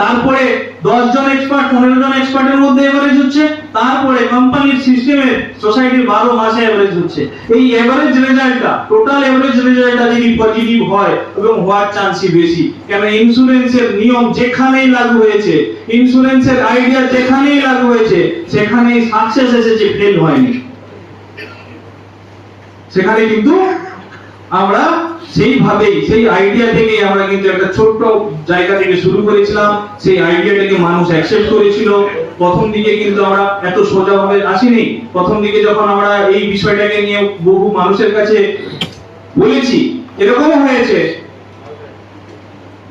তারপরে 10 জন এক্সপার্ট 15 জন এক্সপার্টের মধ্যে এভারেজ হচ্ছে, তারপরে কোম্পানির সিস্টেমে সোসাইটির 12 মাসে এভারেজ হচ্ছে। এই এভারেজ রেজাল্টটা, টোটাল এভারেজ রেজাল্টটা যদি পজিটিভ হয়, এবং হওয়ার চান্সই বেশি, কেন ইন্স্যুরেন্সের নিয়ম যেখানেই লাগু হয়েছে, ইন্স্যুরেন্সের আইডিয়া যেখানেই লাগু হয়েছে, সেখানেই সাকসেস এসেছে, ফেল হয়নি। সেখানে কিন্তু আমরা সেইভাবেই, সেই আইডিয়া থেকে আমরা কিন্তু একটা ছোট্ট জায়গা থেকে শুরু করেছিলাম, সেই আইডিয়াটাকে মানুষ অ্যাকসেপ্ট করেছিল, প্রথম দিকে কিন্তু আমরা এত সোজাভাবে আসিনি। প্রথম দিকে যখন আমরা এই বিষয়টাকে নিয়ে বহু মানুষের কাছে বলেছি, এরকমও হয়েছে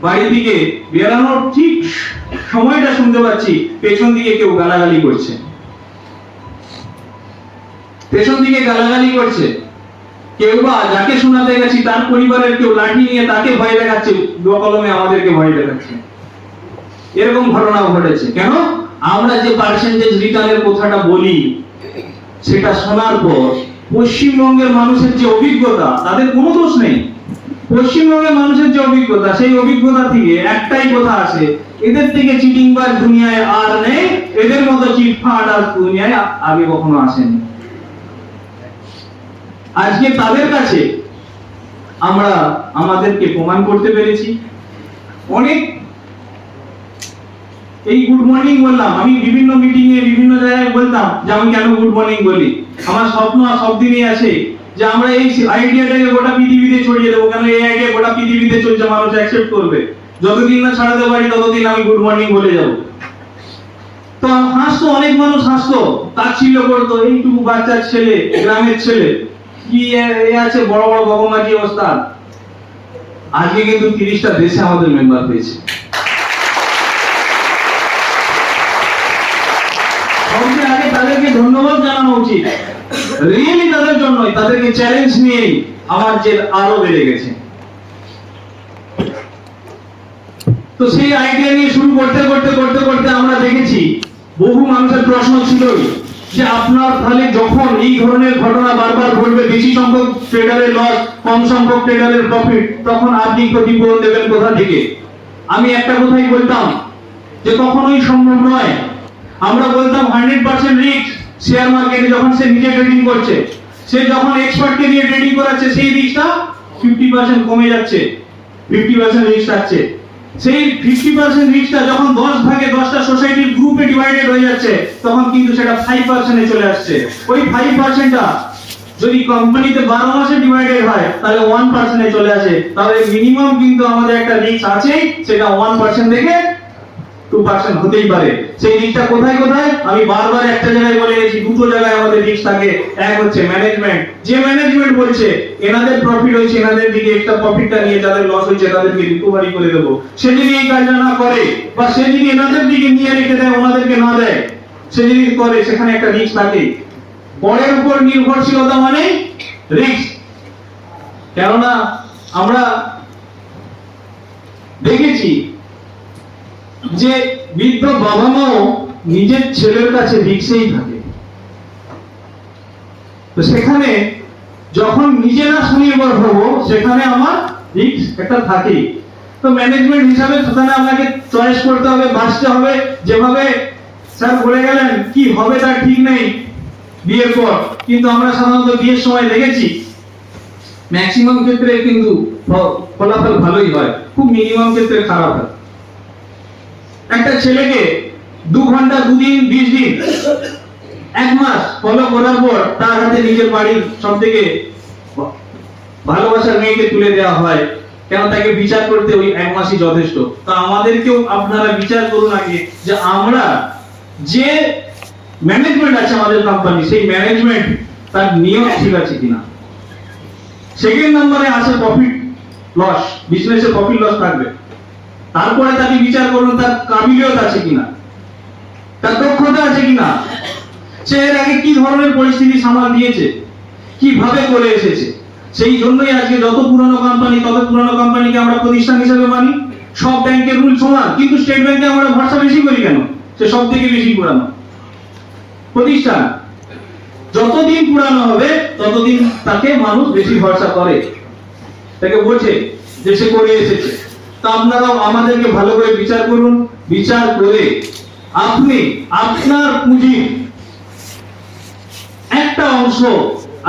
বাড়ি থেকে বেরানোর ঠিক সময়টা শুনতে পাচ্ছি পেছন দিকে কেউ গালাগালি করছে, পেছন দিকে গালাগালি করছে। কেউ বা যাকে শোনাতে গেছি তার পরিবারের কেউ লাঠি নিয়ে তাকে ভয় দেখাচ্ছে, কলমে আমাদেরকে ভয় দেখাচ্ছে। এরকম ঘটনা ঘটেছে। কেন? আমরা যে পার্সেন্টেজ রিটার্নের কথাটা বলি সেটা শোনার পর পশ্চিমবঙ্গের মানুষের যে অভিজ্ঞতা, তাদের কোনো দোষ নেই, পশ্চিমবঙ্গের মানুষের যে অভিজ্ঞতা, সেই অভিজ্ঞতা থেকে একটাই কথা আছে, এদের থেকে চিটিংবাজ দুনিয়ায় আর নেই, এদের মতো চিটফাট আর দুনিয়ায় আগে কখনো আসেনি। আজকে তাদের কাছে আমরা আমাদেরকে প্রমাণ করতে পেরেছি। অনেক এই গুড মর্নিং বললাম, আমি বিভিন্ন মিটিং এ বিভিন্ন জায়গায় বলতাম যে আমি কেন গুড মর্নিং বলি। আমার স্বপ্ন সব দিনই আছে যে আমরা এই আইডিয়াটাকে গোটা পৃথিবীতে ছড়িয়ে দেবো। কেন এই আইডিয়া গোটা পৃথিবীতে চলছে, মানুষ অ্যাকসেপ্ট করবে। যতদিন না ছাড়াতে পারি ততদিন আমি গুড মর্নিং বলে যাব। তো হাসতো, অনেক মানুষ হাসতো, তাচ্ছিল্য করতো, এইটুকু বাচ্চার ছেলে, গ্রামের ছেলে, কি এ আছে বড় বড় বগমাজি অবস্থা। আজকে কিন্তু 30টা দেশে আমাদের মেম্বার হয়েছে। সবচেয়ে আগে তাদেরকে ধন্যবাদ জানানো উচিত, রিয়েলি তাদের জন্যই, তাদেরকে চ্যালেঞ্জ নিয়েই আমার যে আরো বেড়ে গেছে। তো সেই আইডিয়া নিয়ে শুরু করতে করতে করতে করতে আমরা দেখেছি বহু মানুষের প্রশ্ন ছিল যে আপনার তাহলে যখন এই ধরনের ঘটনা বারবার ঘটবে, বেশি সংখ্যক ট্রেডারের লস, কম সংখ্যক ট্রেডারের প্রফিট, তখন আপনি ক্ষতিপূরণ দেবেন কোথা থেকে? আমি একটা কথাই বলতাম যে কখনোই সম্ভব নয়। আমরা বলতাম 100% রিস্ক শেয়ার মার্কেটে যখন সে নিজে ট্রেডিং করছে, সে যখন এক্সপার্টকে দিয়ে ট্রেডিং করাচ্ছে, সেই রিস্কটা 50% কমে যাচ্ছে, 50% রিস্ক আসছে। সেই 50% রিস্কটা যখন 10 ভাগে 10টা সোসাইটির গ্রুপে ডিভাইডেড হয়ে যাচ্ছে, তখন কিন্তু সেটা 5% এ চলে আসছে। ওই 5%টা যদি কোম্পানিতে 12 মাসে ডিভাইডেড হয় তাহলে 1% এ চলে আসে। তাহলে মিনিমাম কিন্তু আমাদের একটা রিস্ক আছে, সেটা 1% থেকে 2% হতেই পারে। সেই রিস্কটা কোথায় কোথায়? আমি বারবার একটা জায়গায় বলে গেছি, দুটো জায়গায় আমাদের রিস্ক থাকে। এক হচ্ছে ম্যানেজমেন্ট, যে ম্যানেজমেন্ট বলছে এনাদের প্রফিট হয়েছে, এনাদের দিকে একটা প্রফিটটা নিয়ে যাদের লস হয়েছে তাদেরকে রিকভারি করে দেবো, সে যদি এই কাজটা না করে বা সে যদি এনাদের দিকে নিয়ে রেখে দেয়, ওনাদেরকে না দেয়, সে যদি করে, সেখানে একটা রিস্ক থাকে। পরের উপর নির্ভরশীলতা মানে রিস্ক। কেননা আমরা দেখেছি যে বৃদ্ধ বাবা মাও নিজের ছেলের কাছে রিস্কেই থাকে। তো সেখানে যখন নিজে না স্বনির্ভর হব, সেখানে আমার রিস্ক একটা থাকেই। তো ম্যানেজমেন্ট হিসাবে সেখানে আপনাকে চয়েস করতে হবে, বাঁচতে হবে। যেভাবে স্যার বলে গেলেন কি হবে তার ঠিক নেই বিয়ের পর, কিন্তু আমরা সাধারণত বিয়ের সময় দেখেছি ম্যাক্সিমাম ক্ষেত্রে কিন্তু ফলাফল ভালোই হয়, খুব মিনিমাম ক্ষেত্রে খারাপ হয়। একটা ছেলেকে 2 ঘন্টা, 2 দিন, 20 দিন, 1 মাস ফলো করার পর তার হাতে নিজের বাড়ির সব থেকে ভালোবাসার মেয়েকে তুলে দেওয়া হয়। কেন? তাকে বিচার করতে ওই 1 মাসই যথেষ্ট। তো আমাদেরকেও আপনারা বিচার করুন আগে যে আমরা যে ম্যানেজমেন্ট আছে আমাদের কোম্পানি, সেই ম্যানেজমেন্ট তার নিয়ম ঠিক আছে কিনা। সেকেন্ড নম্বরে আসে প্রফিট লস, বিজনেসে প্রফিট লস থাকবে। তারপরে তাকে বিচার করুন তার কাবিলিয়ত আছে কিনা, তার দক্ষতা আছে কিনা, সে এর আগে কি ধরনের পরিস্থিতি সামাল দিয়েছে, কিভাবে করে এসেছে। সেই জন্যই আজকে যত পুরনো কোম্পানি, তত পুরনো কোম্পানিকে আমরা প্রতিষ্ঠান হিসেবে মানি। সব ব্যাংকের রুল সমান, কিন্তু স্টেট ব্যাংকে আমরা ভরসা বেশি করি কেন? সে সব থেকে বেশি পুরানো প্রতিষ্ঠান। যতদিন পুরানো হবে ততদিন তাকে মানুষ বেশি ভরসা করে, তাকে বোঝে যে সে করে এসেছে। তা আপনারাও আমাদেরকে ভালো করে বিচার করুন। বিচার করে আপনি আপনার পুঁজির একটা অংশ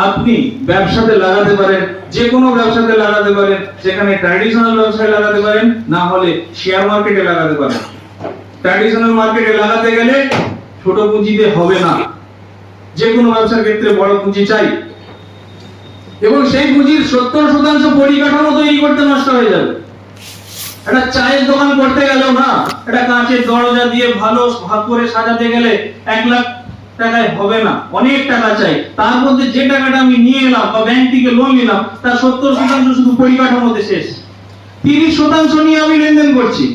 আপনি ব্যবসাতে লাগাতে পারেন, যে কোনো ব্যবসাতে লাগাতে পারেন। সেখানে ট্র্যাডিশনাল ব্যবসায় লাগাতে পারেন, না হলে শেয়ার মার্কেটে লাগাতে পারেন। ট্র্যাডিশনাল মার্কেটে লাগাতে গেলে ছোট পুঁজিতে হবে না, যে কোনো ব্যবসার ক্ষেত্রে বড় পুঁজি চাই, এবং সেই পুঁজির 70% পরিকাঠামো তৈরি করতে নষ্ট হয়ে যাবে। একটা চায়ের দোকান করতে গেল না, একটা কাঁচের দরজা দিয়ে ভালো ভাগ করে সাজাতে গেলে 1 লাখ টাকায় হবে না, অনেক টাকা চাই। তার মধ্যে যে টাকাটা আমি নিয়ে এলাম বা ব্যাংক থেকে লোন নিলাম তার 70% শুধু পরিকাঠামোতে শেষ, 30% নিয়ে আমি লেনদেন করছি।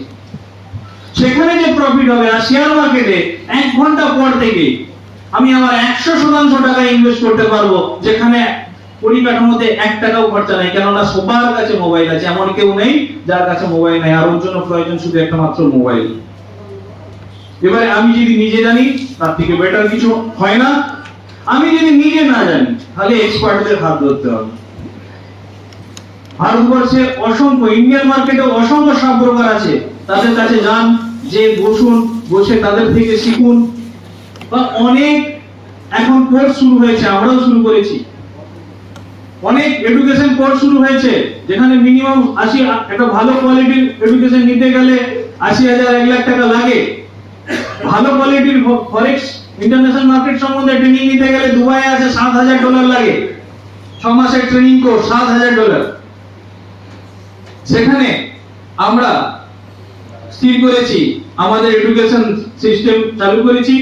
সেখানে যে প্রফিট হবে, আর শেয়ার মার্কেটে 1 ঘন্টা পর থেকে আমি আমার 100% টাকা ইনভেস্ট করতে পারবো, যেখানে পরিকাঠামোতে 1 টাকাও খরচা নাই। কেননা সবার কাছে মোবাইল আছে, এমন কেউ নেই যার কাছে মোবাইল নাই, আর ওর জন্য প্রয়োজন শুধু একটা মাত্র মোবাইল। এবারে আমি যদি নিজে জানি তার থেকে বেটার কিছু হয় না, আমি যদি নিজে না জানি তাহলে এক্সপার্টদের হাত ধরতে হবে। ভারতবর্ষে অসংখ্য, ইন্ডিয়ান মার্কেটে অসংখ্য সব ব্রোকার আছে, তাদের কাছে যান, যে বসুন, বসে তাদের থেকে শিখুন। বা অনেক এখন কোর্স শুরু হয়েছে, আমরাও শুরু করেছি, অনেক এডুকেশন কোর্স শুরু হয়েছে, যেখানে মিনিমাম 80, একটা ভালো কোয়ালিটির এডুকেশন নিতে গেলে 80,000 1 লাখ টাকা লাগে। ভালো কোয়ালিটির ফরেক্স ইন্টারন্যাশনাল মার্কেট সম্বন্ধে ট্রেনিং নিতে গেলে দুবাই আছে $7,000 লাগে, 6 মাসের ট্রেনিং কোর্স $7,000। সেখানে আমরা স্থির করেছি, আমাদের এডুকেশন সিস্টেম চালু করেছি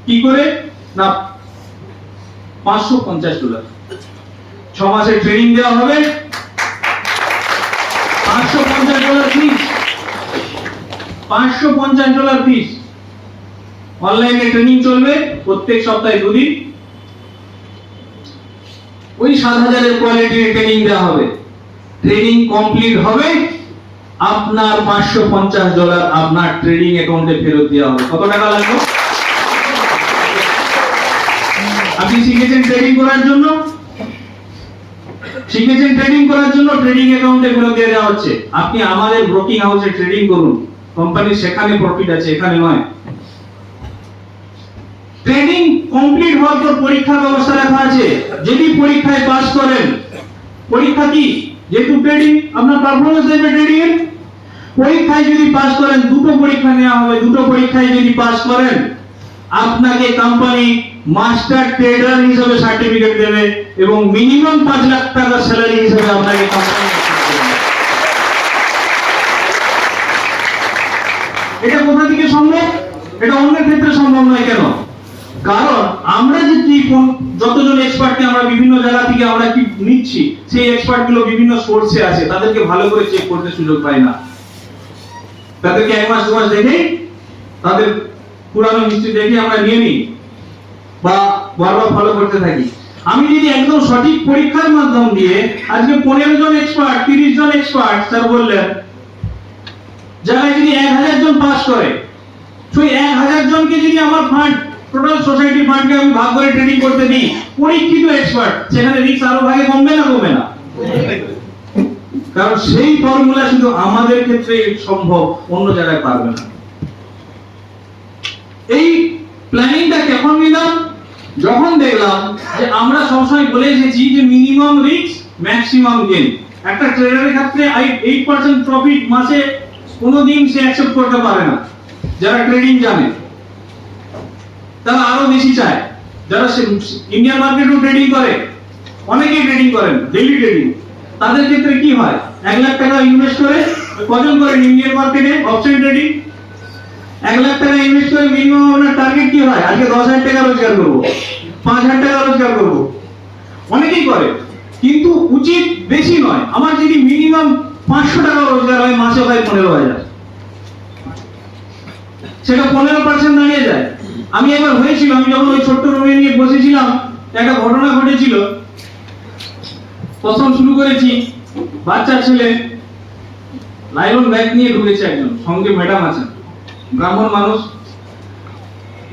কি করে না, $550, 6 মাসের ট্রেনিং দেওয়া হবে, $550 ফিস, $550 ফিস। অনলাইনে ট্রেনিং চলবে প্রত্যেক সপ্তাহে 2 দিন, ওই 7,000 এর কোয়ালিটির ট্রেনিং দেওয়া হবে। ট্রেনিং কমপ্লিট হবে, আপনার $550 আপনার ট্রেডিং অ্যাকাউন্টে ফেরত দেওয়া হবে। কত টাকা লাগবে? আপনি শিখেছেন ট্রেডিং করার জন্য, ট্রেডিং অ্যাকাউন্টে ফেরত দিয়ে দেওয়া হচ্ছে। আপনি আমাদের ব্রোকিং হাউসে ট্রেডিং করুন, কোম্পানির সেখানে প্রফিট আছে, এখানে নয়। ট্রেডিং কমপ্লিট হওয়ার পর পরীক্ষার ব্যবস্থা রাখা আছে। যদি পরীক্ষায় পাস করেন, পরীক্ষা কি, যেহেতু ট্রেডিং আপনার পারফরম্যান্স দেবে ট্রেডিং এর, পরীক্ষায় যদি পাস করেন, 2টো পরীক্ষা নেওয়া হবে, 2টো পরীক্ষায় যদি পাস করেন আপনাকে কোম্পানি মাস্টার ট্রেডার হিসেবে সার্টিফিকেট দেবে এবং মিনিমাম 5 লাখ টাকা স্যালারি হিসেবে আপনাকে কোম্পানি দেবে। এটা কোথা থেকে সম্ভব? এটা অন্যের ক্ষেত্রে সম্ভব নয়। কেন? কারণ আমরা যে যতজন এক্সপার্টকে আমরা বিভিন্ন জায়গা থেকে আমরা কি নিচ্ছি, সেই এক্সপার্ট গুলো বিভিন্ন সোর্সে আছে, তাদেরকে ভালো করে চেক করতে সুযোগ পাই না। তাদেরকে 1 মাস 2 মাস দেখে, তাদের পুরানো হিস্ট্রি দেখে আমরা নিয়ে নিই বা বারবার ফলো করতে থাকি। আমি যদি একদম সঠিক পরীক্ষার মাধ্যম দিয়ে আজকে 15 জন এক্সপার্ট, 30 জন এক্সপার্ট স্যার বললেন, যারা যদি 1000 জন পাস করে, সেই 1000 জনকে যদি আমার ফান্ড, টোটাল সোসাইটি ফান্ডকে আমি ভাগ করে ট্রেডিং করতে দিই, পরীক্ষিত এক্সপার্ট, সেখানে রিস্ক আরো ভাগে কমবে না কমবে না? কারণ সেই ফর্মুলা শুধু আমাদের ক্ষেত্রে সম্ভব, অন্য জায়গায় পারবে না। এই প্ল্যানিংটা কখন নিলাম? যখন দেখলাম যে আমরা সবসময় বলে এসেছি যে মিনিমাম রিস্ক ম্যাক্সিমাম গেইন। একটা ট্রেডারের ক্ষেত্রে 8% প্রফিট মাসে কোনোদিন সে অ্যাকসেপ্ট করতে পারে না। যারা ট্রেডিং জানে তারা আরো বেশি চায়। যারা ইন্ডিয়ান মার্কেটেও ট্রেডিং করে, অনেকেই ট্রেডিং করেন, ডেইলি ট্রেডিং, তাদের ক্ষেত্রে কি হয়, 1 লাখ টাকা ইনভেস্ট করে কজন করেন ইন্ডিয়ান মার্কেটে অপশন ট্রেডিং? 1 লাখ টাকা ইনভেস্ট করে মিনিমাম আপনার টার্গেট কি হয়, আজকে 10,000 টাকা রোজগার করব, 5,000 টাকা রোজগার করব, অনেকেই করে। কিন্তু উচিত বেশি নয়। আমার যদি মিনিমাম 500 টাকা রোজগার হয়, মাসে হয় 15,000, সেটা 15% দাঁড়িয়ে যায়। আমি একবার হয়েছিল, আমি যখন ওই ছোট্ট রুমে নিয়ে বসেছিলাম, একটা ঘটনা ঘটেছিল। প্রথম শুরু করেছি, বাচ্চা ছেলে লাইলন ব্যাগ নিয়ে ঢুকেছে, একজন সঙ্গে ম্যাডাম আছেন, ব্রাহ্মণ মানুষ।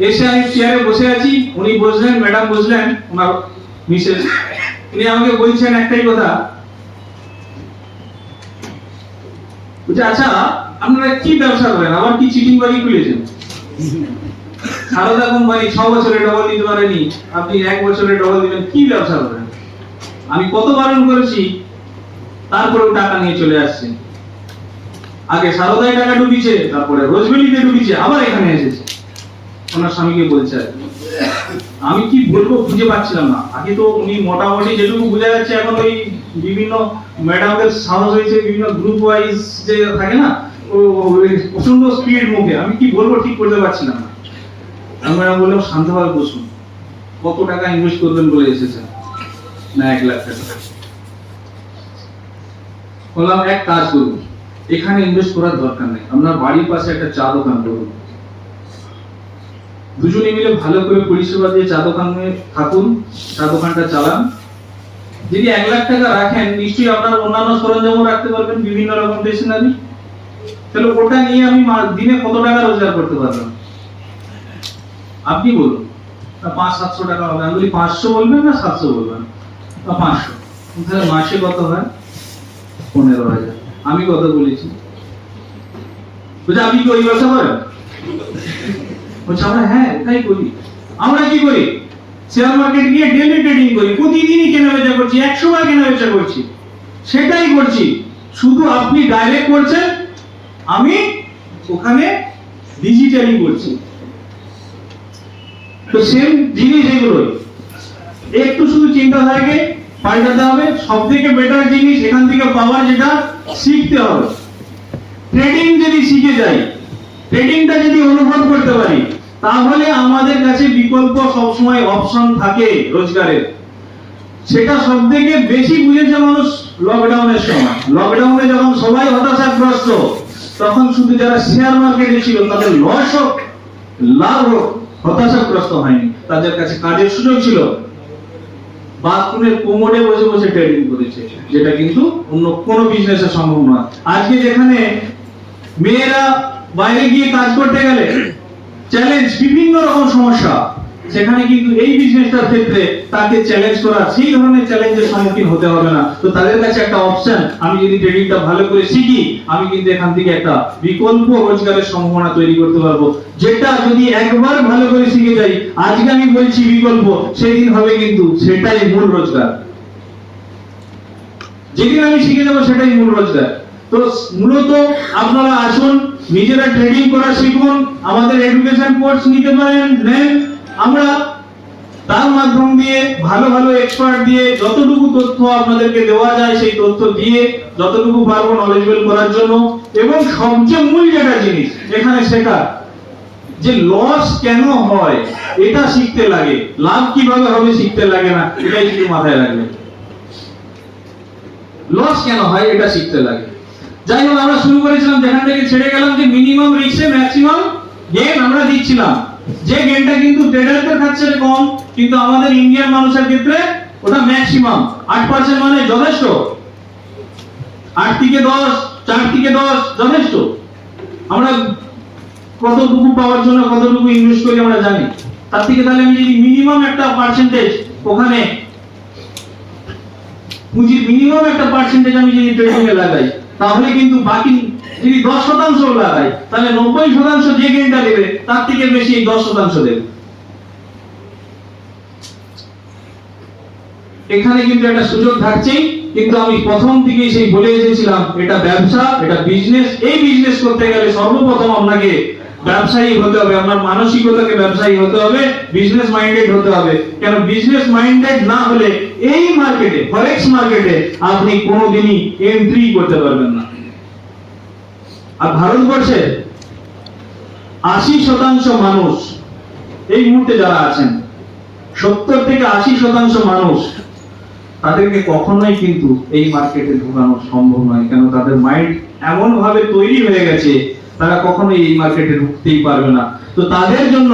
এসে আমি চেয়ারে বসে আছি, উনি বসলেন, ম্যাডাম বসলেন, ওনার মিসেস। উনি আমাকে বলছেন একটাই কথা, বলছে আচ্ছা আপনারা কি ব্যবসা করেন, আবার কি চিটিং বাড়ি খুলেছেন? সারদা কোম্পানি 6 বছরে ডবল দিতে পারেনি, আপনি 1 বছরে ডবল দিবেন, কি ব্যবসা করেন? আমি কত বারণ করেছি, তারপরেও টাকা নিয়ে চলে আসছে। আগে সারদায় টাকা ডুবিছে, তারপরে রোজভ্যালিতে ডুবিছে, আবার এখানে এসেছে। ওনার স্বামীকে বলছে, আমি কি বলবো বুঝে পাচ্ছিলাম না। আগে তো উনি মোটামুটি যেটুকু বোঝা যাচ্ছে, এখন ওই বিভিন্ন ম্যাডামদের সাহস হয়েছে, বিভিন্ন গ্রুপ ওয়াইজ যে থাকে না, প্রচন্ড স্পিড মুখে, আমি কি বলবো ঠিক করতে পারছিলাম না। আমরা বললাম শান্তভাবে বসুন, কত টাকা ইনভেস্ট করবেন বলে এসেছেন? না 1 লাখ টাকা। বললাম এক কাজ করুন, এখানে ইনভেস্ট করার দরকার নেই, আপনার বাড়ির পাশে একটা চা দোকান করুন, দুজনে মিলে ভালো করে পরিষেবা দিয়ে চা দোকানে থাকুন, চা দোকানটা চালান। যদি 1 লাখ টাকা রাখেন, নিশ্চয়ই আপনার অন্যান্য সরঞ্জামও রাখতে পারবেন, বিভিন্ন রকম স্টেশনারি। তাহলে ওটা নিয়ে আমি দিনে কত টাকা রোজগার করতে পারলাম? আপনি বলুন। 500-700 টাকা হবে। আমি বলি 500 বলবেন না 700 বলবেন? 500। তাহলে মাসে কত হয়? 15,000। আমি কত বলেছি? বলছে আপনি কি ওই ব্যবসা করেন? বলছে আমরা হ্যাঁ তাই করি। আমরা কি করি? শেয়ার মার্কেট গিয়ে ডেইলি ট্রেডিং করি, প্রতিদিনই কেনা বেচা করছি, 100 বার কেনা বেচা করছি, সেটাই করছি। শুধু আপনি ডাইরেক্ট করছেন, আমি ওখানে ডিজিটালি করছি। তো সেম জিনিস এগুলোই, একটু শুধু চিন্তাধারাকে পাল্টাতে হবে। সব থেকে বেটার জিনিস এখান থেকে পাওয়ার, যেটা শিখতে হবে। ট্রেডিং যদি শিখে যাই, ট্রেডিংটা যদি অনুভব করতে পারি, তাহলে আমাদের কাছে বিকল্প সবসময় অপশন থাকে রোজগারের। সেটা সব থেকে বেশি বুঝেছে মানুষ লকডাউনের সময়। লকডাউনে যখন সবাই হতাশাগ্রস্ত, তখন শুধু যারা শেয়ার মার্কেটে ছিল তাদের লস হোক লাভ হোক, হতাশাগ্রস্ত হয়নি। তাদের কাছে কাজের সুযোগ ছিল, বাথরুমের কোমরে বসে বসে ট্রেডিং করেছে, যেটা কিন্তু অন্য কোনো বিজনেসে সম্ভব নয়। আজকে যেখানে মেয়েরা বাইরে গিয়ে কাজ করতে গেলে চ্যালেঞ্জ, বিভিন্ন রকম সমস্যা, সেখানে কিন্তু এই বিজনেসটার ক্ষেত্রে তাকে চ্যালেঞ্জ করা, সেই ধরনের চ্যালেঞ্জের সম্মুখীন হতে হবে না। তো তাদের কাছে একটা অপশন, আমি যদি ট্রেডিংটা ভালো করে শিখি, আমি কিন্তু এখান থেকে একটা বিকল্প রোজগারের সম্ভাবনা তৈরি করতে পারবো, যেটা যদি একবার ভালো করে শিখে যাই, আজকে আমি বলছি বিকল্প, সেদিন হবে কিন্তু সেটাই মূল রোজগার। যেদিন আমি শিখে যাবো সেটাই মূল রোজগার। তো মূলত আপনারা আসুন, নিজেরা ট্রেডিং করা শিখুন, আমাদের এডুকেশন কোর্স নিতে পারেন, নেন। আমরা তার মাধ্যম দিয়ে ভালো ভালো এক্সপার্ট দিয়ে যতটুকু তথ্য আপনাদেরকে দেওয়া যায়, সেই তথ্য দিয়ে যতটুকু পারবো নলেজেবল করার জন্য। এবং সবচেয়ে মূল যেটা জিনিস এখানে শেখা, যে লস কেন হয় এটা শিখতে লাগে, লাভ কিভাবে হবে শিখতে লাগে না, এটাই শুধু মাথায় রাখবেন। লস কেন হয় এটা শিখতে লাগে। যাই হোক, আমরা শুরু করেছিলাম যেখান থেকে ছেড়ে গেলাম, যে মিনিমাম রিস্কে ম্যাক্সিমাম গেইন আমরা দিচ্ছিলাম। যে গেইনটা কিন্তু ট্রেডারদের কাছে কম, কিন্তু আমাদের ইন্ডিয়ান মানুষের ক্ষেত্রে ওটা ম্যাক্সিমাম। 8% মানে যথেষ্ট, 8 থেকে 10, 4 থেকে 10 যথেষ্ট। আমরা কতটুকু পাওয়ার জন্য কতটুকু ইনভেস্ট করি আমরা জানি। তার থেকে তাহলে আমি যদি মিনিমাম একটা পার্সেন্টেজ, ওখানে পুঁজির মিনিমাম একটা পার্সেন্টেজ আমি যদি ট্রেডিং এ লাগাই, তাহলে কিন্তু বাকি যদি 10% লাগাই, তাহলে 90% যে গেইনটা দেবে তার থেকে বেশি 10% দেবে। এখানে কিন্তু একটা সুযোগ থাকছেই, কিন্তু আমি প্রথম থেকেই সেই বলে এসেছিলাম, এটা ব্যবসা, এটা বিজনেস। এই বিজনেস করতে গেলে সর্বপ্রথম আপনাকে ব্যবসায়ী হতে হবে, আপনার মানসিকতাকে ব্যবসায়ী হতে হবে, বিজনেস মাইন্ডেড হতে হবে। কেন বিজনেস মাইন্ডেড না হলে এই মার্কেটে, ফরেক্স মার্কেটে আপনি কোনোদিনই এন্ট্রি করতে পারবেন না। আর ভারতবর্ষে 80% মানুষ এই মুহূর্তে যারা আছেন, 70 থেকে 80% মানুষ, তাদেরকে কখনোই কিন্তু এই মার্কেটে ঢোকানো সম্ভব নয়। কেন তাদের মাইন্ড এমন ভাবে তৈরি হয়ে গেছে, তারা কখনোই এই মার্কেটে ঢুকতেই পারবে না। তো তাদের জন্য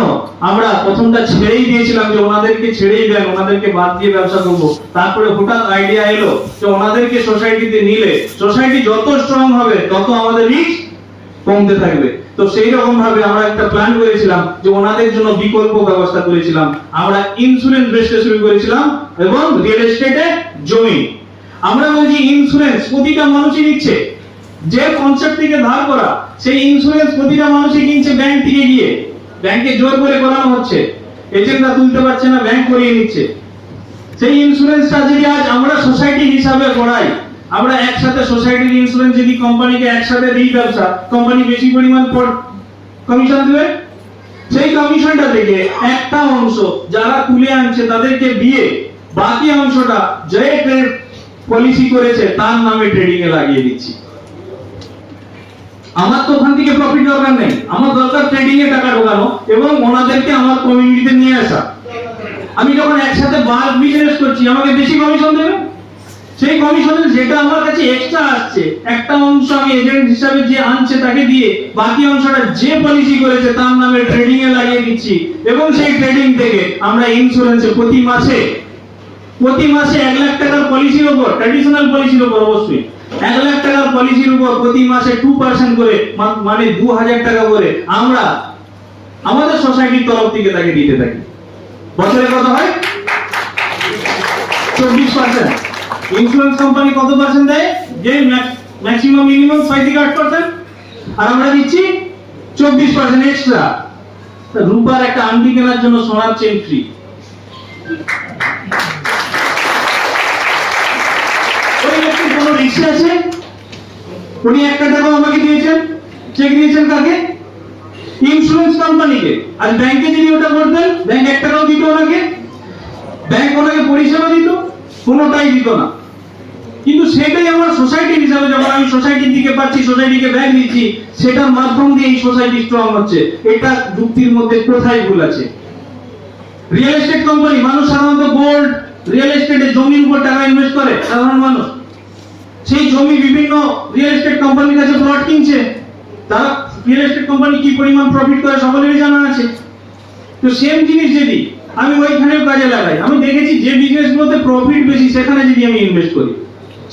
আমরা প্রথমটা ছেড়েই দিয়েছিলাম, যে ওনাদেরকে ছেড়েই দেন, ওনাদেরকে বাদ দিয়ে ব্যবসা করবো। তারপরে হঠাৎ আইডিয়া এলো যে ওনাদেরকে সোসাইটিতে নিলে সোসাইটি যত স্ট্রং হবে তত আমাদের রিস্ক কমতে থাকবে। তো সেই রকম ভাবে আমরা একটা প্ল্যান করেছিলাম, যে ওনাদের জন্য বিকল্প ব্যবস্থা করেছিলাম। আমরা ইন্স্যুরেন্স বেসে শুরু করেছিলাম, এবং রিয়েল এস্টেটে জমি। আমরা বলছি ইন্স্যুরেন্স প্রতিটা মানুষই নিচ্ছে, যে কনসেপ্ট থেকে ধার করা, সেই ইন্স্যুরেন্স প্রতিটা মানুষই কিনছে ব্যাংক থেকে গিয়ে। ব্যাংকে জোর করে করানো হচ্ছে, এজেন্টরা তুলতে পারছে না, ব্যাংক করিয়ে নিচ্ছে। সেই ইন্স্যুরেন্সটা যদি আজ আমরা সোসাইটি হিসাবে করাই, আমরা একসাথে সোসাইটির ইন্স্যুরেন্স যদি কোম্পানিকে একসাথে দিই, ব্যবসা কোম্পানি বেশি পরিমাণ কমিশন দেবে। সেই কমিশনটা থেকে একটা অংশ যারা তুলে আনছে তাদেরকে দিয়ে, বাকি অংশটা যে ট্রেড পলিসি করেছে তার নামে ট্রেডিং এ লাগিয়ে দিচ্ছি। আমার তো ওখান থেকে প্রফিট দরকার নেই, আমার দরকার ট্রেডিং এ টাকা ঢোকানো এবং ওনাদেরকে আমার কমিউনিটিতে নিয়ে আসা। আমি যখন একসাথে বাল্ক বিজনেস করছি আমাকে বেশি কমিশন দেবে, সেই কমিশনের যেটা আমার কাছে এক্সট্রা আসছে একটা অংশ আমি এজেন্ট হিসাবে যে আনছে তাকে দিয়ে বাকি অংশটা যে পলিসি করেছে তার নামে ট্রেডিং এ লাগিয়ে দিচ্ছি এবং সেই ট্রেডিং থেকে আমরা ইন্স্যুরেন্সে প্রতি মাসে 1 লাখ টাকার পলিসির উপর, ট্র্যাডিশনাল পলিসির উপর অবশ্যই 1 লাখ টাকার পলিসির উপর প্রতি মাসে 2% করে মানে 2000 টাকা করে আমরা আমাদের সোসাইটির তরফ থেকে তাকে দিতে থাকি। বছরে কত হয়? 24%। ইন্স্যুরেন্স কোম্পানি কত পার্সেন্ট দেয়? যে ম্যাক্সিমাম মিনিমাম 6 থেকে 8%, আর আমরা দিচ্ছি 24% এক্সট্রা। রূপার একটা আংটি কেনার জন্য সোনার চেন ফ্রি। ওই ব্যক্তির কোনো রিস্ক আছে? উনি 1 টাকা আমাকে দিয়েছেন, চেক দিয়েছেন কাকে? ইন্স্যুরেন্স কোম্পানিকে। আর ব্যাংকে যদি ওটা করতেন, ব্যাংক 1 টাকাও দিত ওনাকে, ব্যাংক ওনাকে পরিষেবা দিত, কোনোটাই দিত না। কিন্তু সেটাই আমার সোসাইটি হিসাবে যখন আমি সোসাইটির দিকে পাচ্ছি, সোসাইটিকে ব্যাংক দিচ্ছি, সেটার মাধ্যম দিয়ে এই সোসাইটি স্ট্রং হচ্ছে। এটা যুক্তির মধ্যে কোথায় ভুল আছে? রিয়েল এস্টেট কোম্পানি, মানুষ সাধারণত গোল্ড, রিয়েল এস্টেটে জমির উপর টাকা ইনভেস্ট করে সাধারণ মানুষ। সেই জমি বিভিন্ন রিয়েল এস্টেট কোম্পানির কাছে প্লট কিনছে, তারা রিয়েল এস্টেট কোম্পানি কি পরিমাণ প্রফিট করে সকলেরই জানা আছে। তো সেম জিনিস যদি আমি ওইখানেও কাজে লাগাই, আমি দেখেছি যে বিজনেসগুলোতে প্রফিট বেশি সেখানে যদি আমি ইনভেস্ট করি,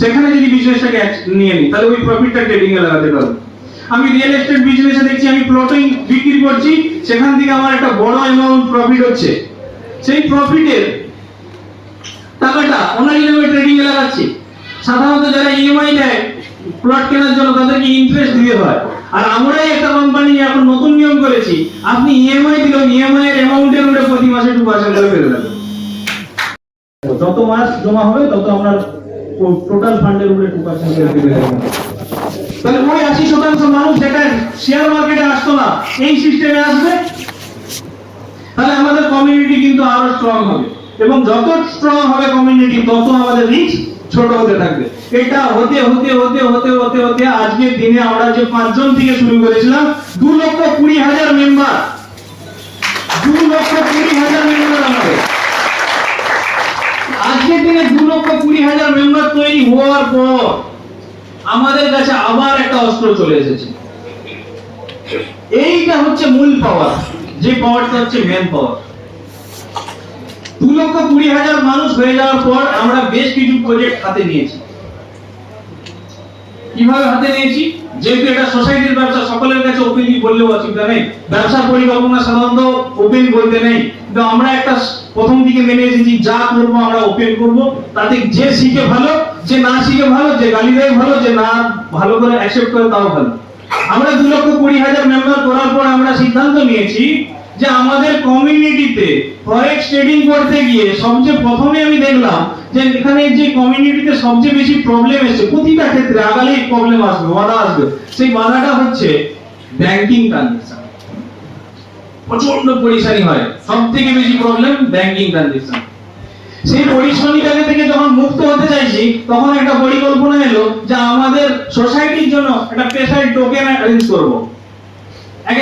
সেখানে যদি বিজনেসটাকে নিয়ে নিই, তাহলে ওই প্রফিটটা ট্রেডিং এ লাগাতে পারবো। আমি রিয়েল এস্টেট বিজনেসে দেখছি আমি প্লটিং বিক্রি করছি, সেখান থেকে আমার একটা বড় অ্যামাউন্ট প্রফিট হচ্ছে, সেই প্রফিটের টাকাটা ওনার নামে ট্রেডিং এ লাগাচ্ছি। সাধারণত যারা ইএমআই দেয় প্লট কেনার জন্য তাদেরকে ইন্টারেস্ট দিতে হয়, আর আমরাই একটা কোম্পানি এখন নতুন নিয়ম করেছি, আপনি ইএমআই দিলেন, ইএমআই এর অ্যামাউন্টের উপরে প্রতি মাসে 2% করে ফেলে দেবেন। যত মাস জমা হবে তত আমরা টোটাল ফান্ডের উপরে 2% করে ফেলে দেবেন। তাহলে ওই 80% মানুষ যেটা শেয়ার মার্কেটে আসতো না এই সিস্টেমে আসবে, তাহলে আমাদের কমিউনিটি কিন্তু আরো স্ট্রং হবে, এবং যত স্ট্রং হবে কমিউনিটি তত আমাদের রিচ ছোট হতে থাকবে। এটা হতে হতে হতে হতে হতে হতে আজকের দিনে আমরা যে 5 জন থেকে শুরু করেছিলাম 2,20,000 মেম্বার, 2,20,000 মেম্বার আমাদের। আজকের দিনে 2,20,000 মেম্বার তৈরি হওয়ার পর আমাদের কাছে আবার একটা অস্ত্র চলে এসেছে। এইটা হচ্ছে মূল পাওয়ার, যে পাওয়ারটা হচ্ছে ম্যান পাওয়ার। 2,20,000 মানুষ হয়ে যাওয়ার পর আমরা বেশ কিছু প্রজেক্ট হাতে নিয়েছি। কিভাবে হাতে নিয়েছি? যেহেতু এটা সোসাইটির ব্যবসা, সকলের কাছে ওপেনলি বললেও অসুবিধা নেই, ব্যবসার পরিকল্পনা সাধারণত ওপেন বলতে নেই, কিন্তু আমরা একটা প্রথম দিকে মেনে এসেছি যা করবো আমরা ওপেন করব, তাতে যে শিখে ভালো, যে না শিখে ভালো, যে গালি দেয় ভালো, যে না ভালো করে অ্যাকসেপ্ট করে তাও ভালো। আমরা 2,20,000 মেম্বার করার পর আমরা সিদ্ধান্ত নিয়েছি যে আমাদের কমিউনিটিতে ফরেক্স ট্রেডিং করতে গিয়ে সবচেয়ে প্রথমে আমি দেখলাম যে এখানে যে কমিউনিটিতে সবচেয়ে বেশি প্রবলেম এসেছে, প্রতিটা ক্ষেত্রে আগালেই প্রবলেম আসবে, বাধা আসবে, সেই বাধাটা হচ্ছে ব্যাংকিং ট্রানজাকশন। প্রচন্ড পরিশানি হয়, সবথেকে বেশি প্রবলেম ব্যাংকিং ট্রানজাকশন। সেই পরিশানিটাকে থেকে যখন মুক্ত হতে চাইছি তখন একটা পরিকল্পনা এলো যে আমাদের সোসাইটির জন্য একটা স্পেশাল টোকেন অ্যারেঞ্জ করব।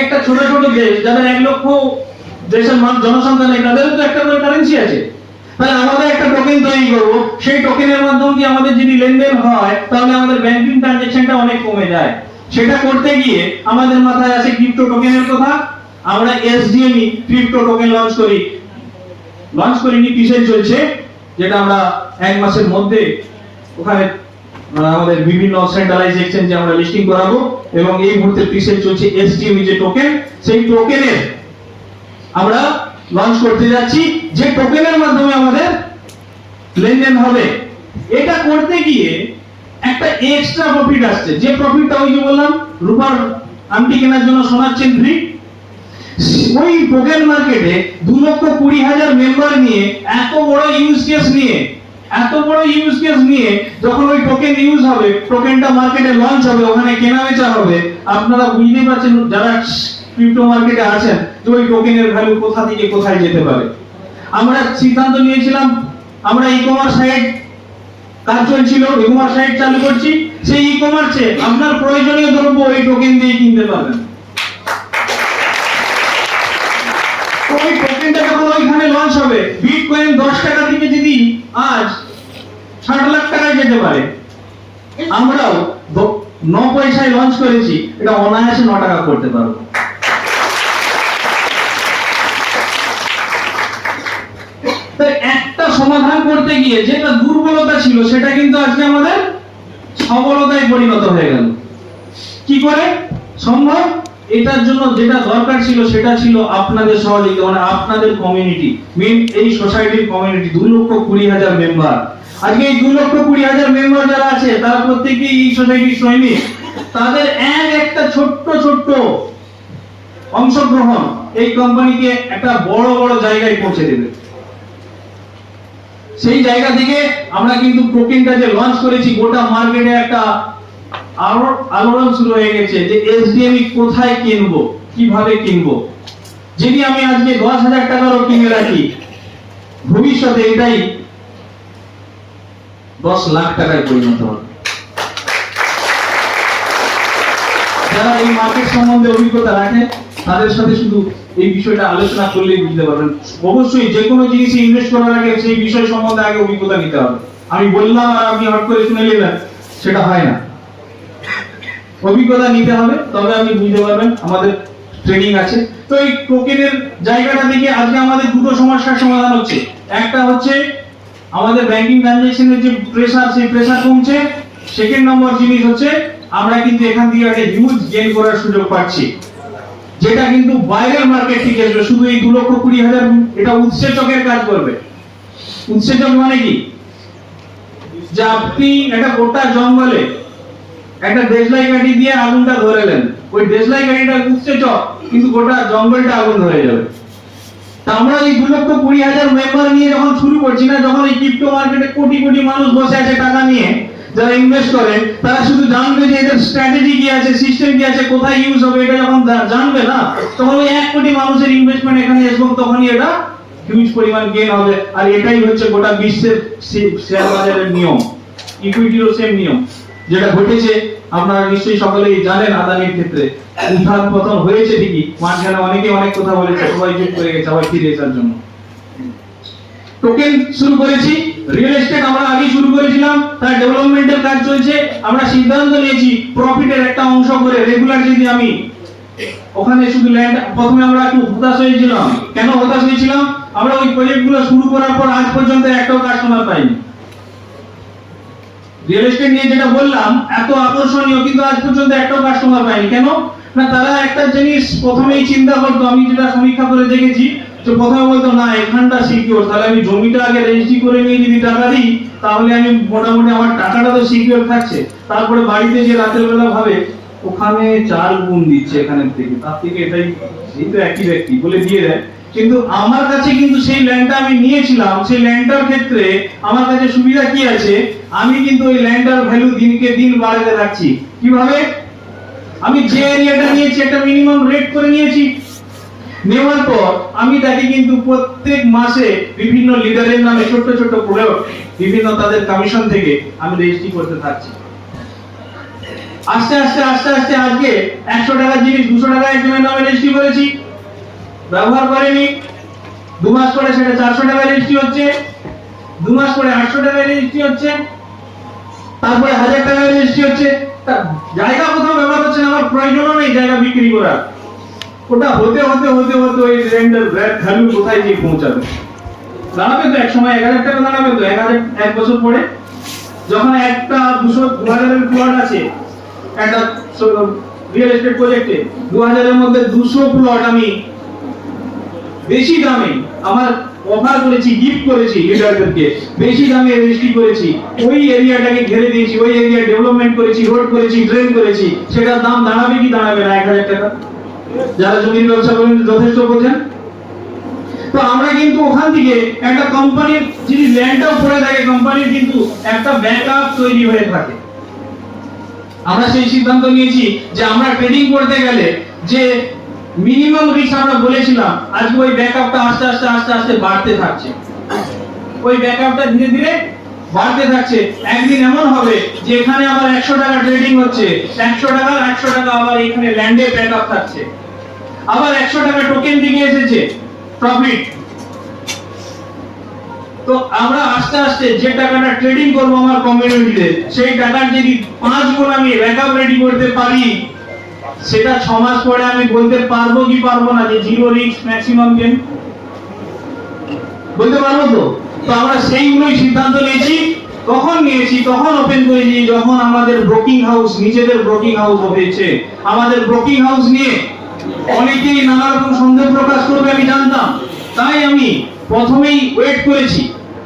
একটা ছোট ছোট দেশ যাদের 1 লক্ষ দেশের জনসংখ্যা নেই, তাদেরও তো একটা করে কারেন্সি আছে, তাহলে আমাদের একটা টোকেন তৈরি করব। সেই টোকেনের মাধ্যমে দিয়ে আমাদের যদি লেনদেন হয় তাহলে আমাদের ব্যাংকিং ট্রানজাকশনটা অনেক কমে যায়। সেটা করতে গিয়ে আমাদের মাথায় আসে ক্রিপ্টো টোকেনের কথা। আমরা এসডিএমই ক্রিপ্টো টোকেন লঞ্চ করিনি, পিছনে চলছে, যেটা আমরা 1 মাসের মধ্যে ওখানে আমাদের বিভিন্ন সেন্ট্রালাইজ এক্সচেঞ্জে আমরা লিস্টিং করাবো, এবং এই মুহূর্তে প্রিসেল চলছে এসডিএমই যে টোকেন, সেই টোকেনের আমরা লঞ্চ করতে যাচ্ছি, যে টোকেনের মাধ্যমে আমাদের লেনদেন হবে। এটা করতে গিয়ে একটা এক্সট্রা প্রফিট আসছে, যে প্রফিটটা ওই যে বললাম রূপার আংটি কেনার জন্য সোনার চেন ফ্রি। ওই টোকেন মার্কেটে 2,20,000 মেম্বার নিয়ে এত বড় ইউজ কেস নিয়ে যখন ওই টোকেন ইউজ হবে, টোকেনটা মার্কেটে লঞ্চ হবে, ওখানে কেনা বেচা হবে, আপনারা বুঝতে পারছেন যারা ক্রিপ্টো মার্কেটে আছেন যে ওই টোকেনের ভ্যালু কোথা থেকে কোথায় যেতে পারে। আমরা সিদ্ধান্ত নিয়েছিলাম আমরা ই-কমার্স সাইট কাজ চলছিল, ই কমার্স সাইট চালু করছি, সেই ই কমার্সে আপনার প্রয়োজনীয় দ্রব্য এই টোকেন দিয়ে কিনতে পারবেন। ওই টোকেনটা যখন ওইখানে লঞ্চ হবে, বিটকয়েন 10 টাকা থেকে যদি আজ 60 লাখ টাকায় যেতে পারে, আমরাও 9 পয়সায় লঞ্চ করেছি, এটা অনায়াসে 9 টাকা করতে পারবো। তাই একটা সমাধান করতে গিয়ে যেটা দুর্বলতা ছিল সেটা কিন্তু আজকে আমাদের সবলতায় পরিণত হয়ে গেল। কি করে সম্ভব? এটার জন্য যেটা দরকার ছিল সেটা ছিল আপনাদের সহযোগিতা, মানে আপনাদের কমিউনিটি, মেন এই সোসাইটির কমিউনিটি 2,20,000 মেম্বার। আজকে এই 2,20,000 মেম্বার যারা আছে তারা প্রত্যেকেই এই সোসাইটির সৈনিক। তাদের একটা ছোট্ট ছোট্ট অংশগ্রহণ এই কোম্পানিকে একটা বড় বড় জায়গায় পৌঁছে দেবে। সেই জায়গা থেকে আমরা কিন্তু টোকেনটা যে লঞ্চ করেছি, গোটা মার্কেটে একটা আলোড়ন শুরু হয়ে গেছে যে এসডিএমই কোথায় কিনবো, কিভাবে কিনবো। যদি আমি আজকে 10,000 টাকারও কিনে রাখি, ভবিষ্যতে এটাই 10 লাখ টাকায় পরিণত হবে। যারা এই মার্কেট সম্বন্ধে অভিজ্ঞতা রাখে তাদের সাথে শুধু এই বিষয়টা আলোচনা করলেই বুঝতে পারবেন। অবশ্যই যে কোনো জিনিসে ইনভেস্ট করার আগে সেই বিষয় সম্বন্ধে আগে অভিজ্ঞতা নিতে হবে। আমি বললাম আর আপনি হট করে শুনে নিলেন, সেটা হয় না। অভিজ্ঞতা নিতে হবে, তবে আপনি বুঝতে পারবেন। আমাদের ট্রেনিং আছে। তো এই টোকেনের জায়গাটা থেকে আজকে আমাদের দুটো সমস্যার সমাধান হচ্ছে। একটা হচ্ছে আমাদের ব্যাংকিং ট্রানজাকশনের যে প্রেসার, সেই প্রেসার কমছে। সেকেন্ড নম্বর জিনিস হচ্ছে আমরা কিন্তু এখান থেকে একটা হিউজ গেইন করার সুযোগ পাচ্ছি, যেটা কিন্তু বাইরের মার্কেট থেকে আসবে। শুধু এই 2,20,000 এটা উৎসেচকের কাজ করবে। উৎসেচক মানে কি? যে আপনি একটা গোটা জঙ্গলে একটা দেশলাই কাঠি দিয়ে আগুনটা ধরেলেন, ওই দেশলাই কাঠিটা উৎসেচক, কিন্তু গোটা জঙ্গলটা আগুন ধরে যাবে। তা আমরা এই 2,20,000 মেম্বার নিয়ে যখন শুরু করছি না, যখন এই ক্রিপ্টো মার্কেটে কোটি কোটি মানুষ বসে আছে টাকা নিয়ে, যারা ইনভেস্ট করে তারা শুধু জানবে যে এদের স্ট্র্যাটেজি কি আছে, সিস্টেম কি আছে, কোথায় ইউজ হবে, এটা যখন জানবে না, তখন ওই 1 কোটি মানুষের ইনভেস্টমেন্ট এখানে আসবে, তখনই এটা হিউজ পরিমাণ গেইন হবে। আর এটাই হচ্ছে গোটা বিশ্বের শেয়ার বাজারের নিয়ম, ইকুইটিরও সেম নিয়ম। যেটা ঘটেছে আপনারা নিশ্চয়ই সকলেই জানেন, আদানির ক্ষেত্রে উত্থান পতন হয়েছে ঠিকই, মাঝখানে অনেকে অনেক কথা বলেছে, সবাই চুপ করে গেছে আবার ফিরে আসার জন্য। টোকেন শুরু করেছি, রিয়েল এস্টেট আমরা আগে শুরু করেছিলাম, তার ডেভেলপমেন্টের কাজ চলছে। আমরা সিদ্ধান্ত নিয়েছি প্রফিটের একটা অংশ করে রেগুলার যদি আমি ওখানে শুধু ল্যান্ড, প্রথমে আমরা একটু হতাশ হয়েছিলাম। কেন হতাশ হয়েছিলাম? আমরা ওই প্রজেক্টগুলো শুরু করার পর আজ পর্যন্ত একটাও কাস্টমার পাইনি। রিয়েল এস্টেট নিয়ে যেটা বললাম এত আকর্ষণীয়, কিন্তু আজ পর্যন্ত একটাও কাস্টমার পাইনি। কেন না, তারা একটা জিনিস প্রথমেই চিন্তা করতো, আমি যেটা সমীক্ষা করে দেখেছি, তো প্রথমে বলতো না এখানটা সিকিউর, তাহলে আমি জমিটা আগে রেজিস্ট্রি করে নিয়ে যদি টাকা দিই, তাহলে আমি মোটামুটি আমার টাকাটা তো সিকিউর থাকছে। তারপরে বাড়িতে যে রাতের বেলা ভাবে ওখানে 4 গুণ দিচ্ছে এখানের থেকে, তার থেকে এটাই, এই তো একই ব্যক্তি বলে দিয়ে দেয়। কিন্তু আমার কাছে কিন্তু সেই ল্যান্ডটা আমি নিয়েছিলাম, সেই ল্যান্ডটার ক্ষেত্রে আমার কাছে সুবিধা কি আছে, আমি কিন্তু ওই ল্যান্ডটার ভ্যালু দিনকে দিন বাড়াতে থাকছি। কিভাবে? আমি যে এরিয়াটা নিয়েছি একটা মিনিমাম রেট করে নিয়েছি, নেওয়ার পর আমি তাকে কিন্তু প্রত্যেক মাসে বিভিন্ন লিডারের নামে ছোট ছোট প্রয়োগ বিভিন্ন তাদের কমিশন থেকে আমি রেজিস্ট্রি করতে থাকছি। আস্তে আস্তে আস্তে আস্তে আজকে 100 টাকার জিনিস 200 টাকায় একজনের নামে রেজিস্ট্রি করেছি, ব্যবহার করেনি, 2 মাস পরে সেটা 400 টাকায় রেজিস্ট্রি হচ্ছে, 2 মাস পরে 800 টাকায় রেজিস্ট্রি হচ্ছে, তারপরে 1000 টাকায় রেজিস্ট্রি হচ্ছে। জায়গা কোথাও ব্যবহার হচ্ছে না, আমার প্রয়োজনও নেই জায়গা বিক্রি করার। ওটা হতে হতে হতে হতে ওই ল্যান্ডের ভ্যালু কোথায় গিয়ে পৌঁছাবে? দাঁড়াবে তো এক সময় 1000 টাকা দাঁড়াবে তো 1 বছর পরে, যখন একটা 200-2000 এর প্লট আছে একটা রিয়েল এস্টেট প্রজেক্টে, 2000 এর মধ্যে 200 প্লট আমি বেশি দামে আমার অফার করেছি, গিফট করেছি লিডারদেরকে, বেশি দামে রেজিস্ট্রি করেছি, ওই এরিয়াটাকে ঘিরে দিয়েছি, ওই এরিয়া ডেভেলপমেন্ট করেছি, রোড করেছি, ড্রেন করেছি, সেটার দাম দাঁড়াবে কি দাঁড়াবে না 1000 টাকা? যারা জমির ব্যবসা করেন যথেষ্ট বোঝেন। তো আমরা কিন্তু ওখান থেকে একটা কোম্পানির যদি ল্যান্ডটাও পড়ে থাকে, কোম্পানির কিন্তু একটা ব্যাকআপ তৈরি হয়ে থাকে। আমরা সেই সিদ্ধান্ত নিয়েছি যে আমরা ট্রেডিং করতে গেলে যে মিনিমাম রিস্ক আমরা বলেছিলাম, আজকে ওই ব্যাকআপটা আস্তে আস্তে আস্তে আস্তে বাড়তে থাকছে। ওই ব্যাকআপটা ধীরে ধীরে বাড়তে থাকছে। একদিন এমন হবে যে এখানে আবার 100 টাকা ট্রেডিং হচ্ছে, 100 টাকা আবার এখানে ল্যান্ডে ব্যাকআপ থাকছে, আবার 100 টাকা টোকেন থেকে এসেছে প্রফিট। তো আমরা আস্তে আস্তে যে টাকাটা ট্রেডিং করবো আমার কমিউনিটিতে, সেই টাকার যদি 5 গুণ আমি ব্যাকআপ রেডি করতে পারি, সেটা 6 মাস পরে আমি বলতে পারবো কি পারবো না যে জিরো রিস্ক ম্যাক্সিমাম গেইন? বলতে পারবো তো? তো আমরা সেইগুলোই সিদ্ধান্ত নিয়েছি। কখন নিয়েছি? তখন ওপেন করেছি যখন আমাদের ব্রোকিং হাউস, নিজেদের ব্রোকিং হাউস হয়েছে। আমাদের ব্রোকিং হাউস নিয়ে অনেকেই নানা রকম সন্দেহ প্রকাশ করবে আমি জানতাম, তাই আমি প্রথমেই ওয়েট করেছি।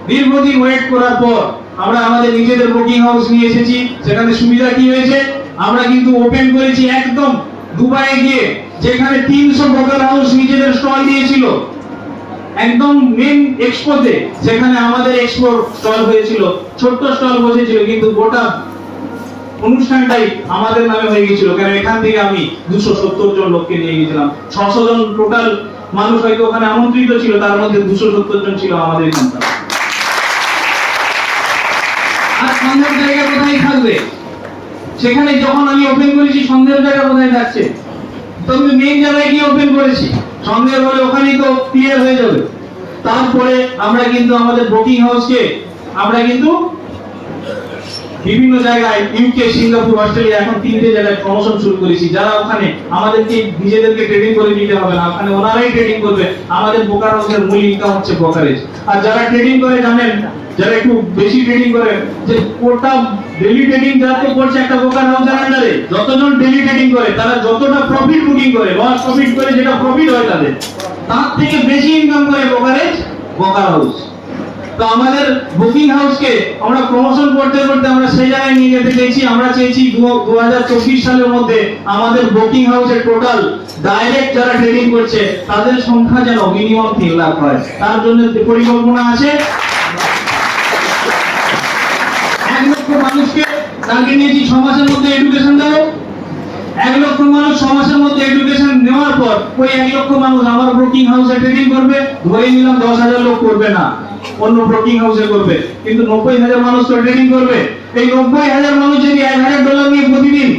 দীর্ঘদিন ওয়েট করার পর আমরা আমাদের নিজেদের ব্রোকিং হাউস নিয়ে এসেছি। সেখানে সুবিধা কি হয়েছে? আমরা কিন্তু ওপেন করেছি একদম দুবাইয়ে গিয়ে, যেখানে 300 ব্রোকার হাউস নিজেদের স্টল দিয়েছিল একদম মেন এক্সপোতে। সেখানে আমাদের এক্সপো স্টল হয়েছিল, ছোট্ট স্টল বসেছিল, কিন্তু গোটা অনুষ্ঠানটাই আমাদের নামে হয়ে গিয়েছিল। কারণ এখান থেকে আমি 270 জন লোককে নিয়ে গিয়েছিলাম। 600 জন টোটাল মানুষ হয়তো ওখানে আমন্ত্রিত ছিল, তার মধ্যে 270 জন ছিল আমাদের এখানকার। আর সন্দেহের জায়গা কোথায় থাকবে? সেখানে যখন আমি ওপেন করেছি সন্দেহের জায়গা কোথায় থাকছে? তো আমি মেইন জায়গায় গিয়ে ওপেন করেছি, সন্দেহ হলে ওখানেই তো ক্লিয়ার হয়ে যাবে। তারপরে আমরা কিন্তু আমাদের ব্রোকিং হাউসকে আমরা কিন্তু বিভিন্ন জায়গায়, ইউকে, সিঙ্গাপুর, অস্ট্রেলিয়া, এখন 3টে জায়গায় প্রমোশন শুরু করেছি। যারা ওখানে আমাদেরকে নিজেদেরকে ট্রেডিং করে নিতে হবে না, ওখানে ওনারাই ট্রেডিং করবে। আমাদের ব্রোকার হাউসের মূল ইনকাম হচ্ছে ব্রোকারেজ। আর যারা ট্রেডিং করে জানেন, যারা একটু বেশি ট্রেডিং করে, যে ওটা ডেইলি ট্রেডিং যারা করছে একটা ব্রোকার হাউসের আন্ডারে, যতজন ডেইলি ট্রেডিং করে তারা যতটা প্রফিট বুকিং করে, লস প্রফিট করে যেটা প্রফিট হয় তাদের, তার থেকে বেশি ইনকাম করে ব্রোকারেজ, ব্রোকার হাউস। তো আমাদের বুকিং হাউসকে আমরা প্রমোশন করতে করতে আমরা সেই জায়গায় নিয়ে যেতে চেয়েছি। আমরা চেয়েছি 2024 সালের মধ্যে আমাদের বুকিং হাউসের টোটাল ডাইরেক্ট যারা ট্রেডিং করছে তাদের সংখ্যা যেন মিনিমাম 3 লাখ হয়। তার জন্য পরিকল্পনা আছে। 1 লক্ষ মানুষকে টার্গেট নিয়েছি 6 মাসের মধ্যে এডুকেশন দেবো। 1 লক্ষ মানুষ 6 মাসের মধ্যে এডুকেশন নেওয়ার পর ওই 1 লক্ষ মানুষ আমার ব্রোকিং হাউসে ট্রেডিং করবে। ধরে নিলাম 10,000 লোক করবে না, অন্য ব্রোকিং হাউসে করবে, কিন্তু 90,000 মানুষ তো ট্রেডিং করবে। এই 90,000 মানুষ যদি $1,000 নিয়ে প্রতিদিন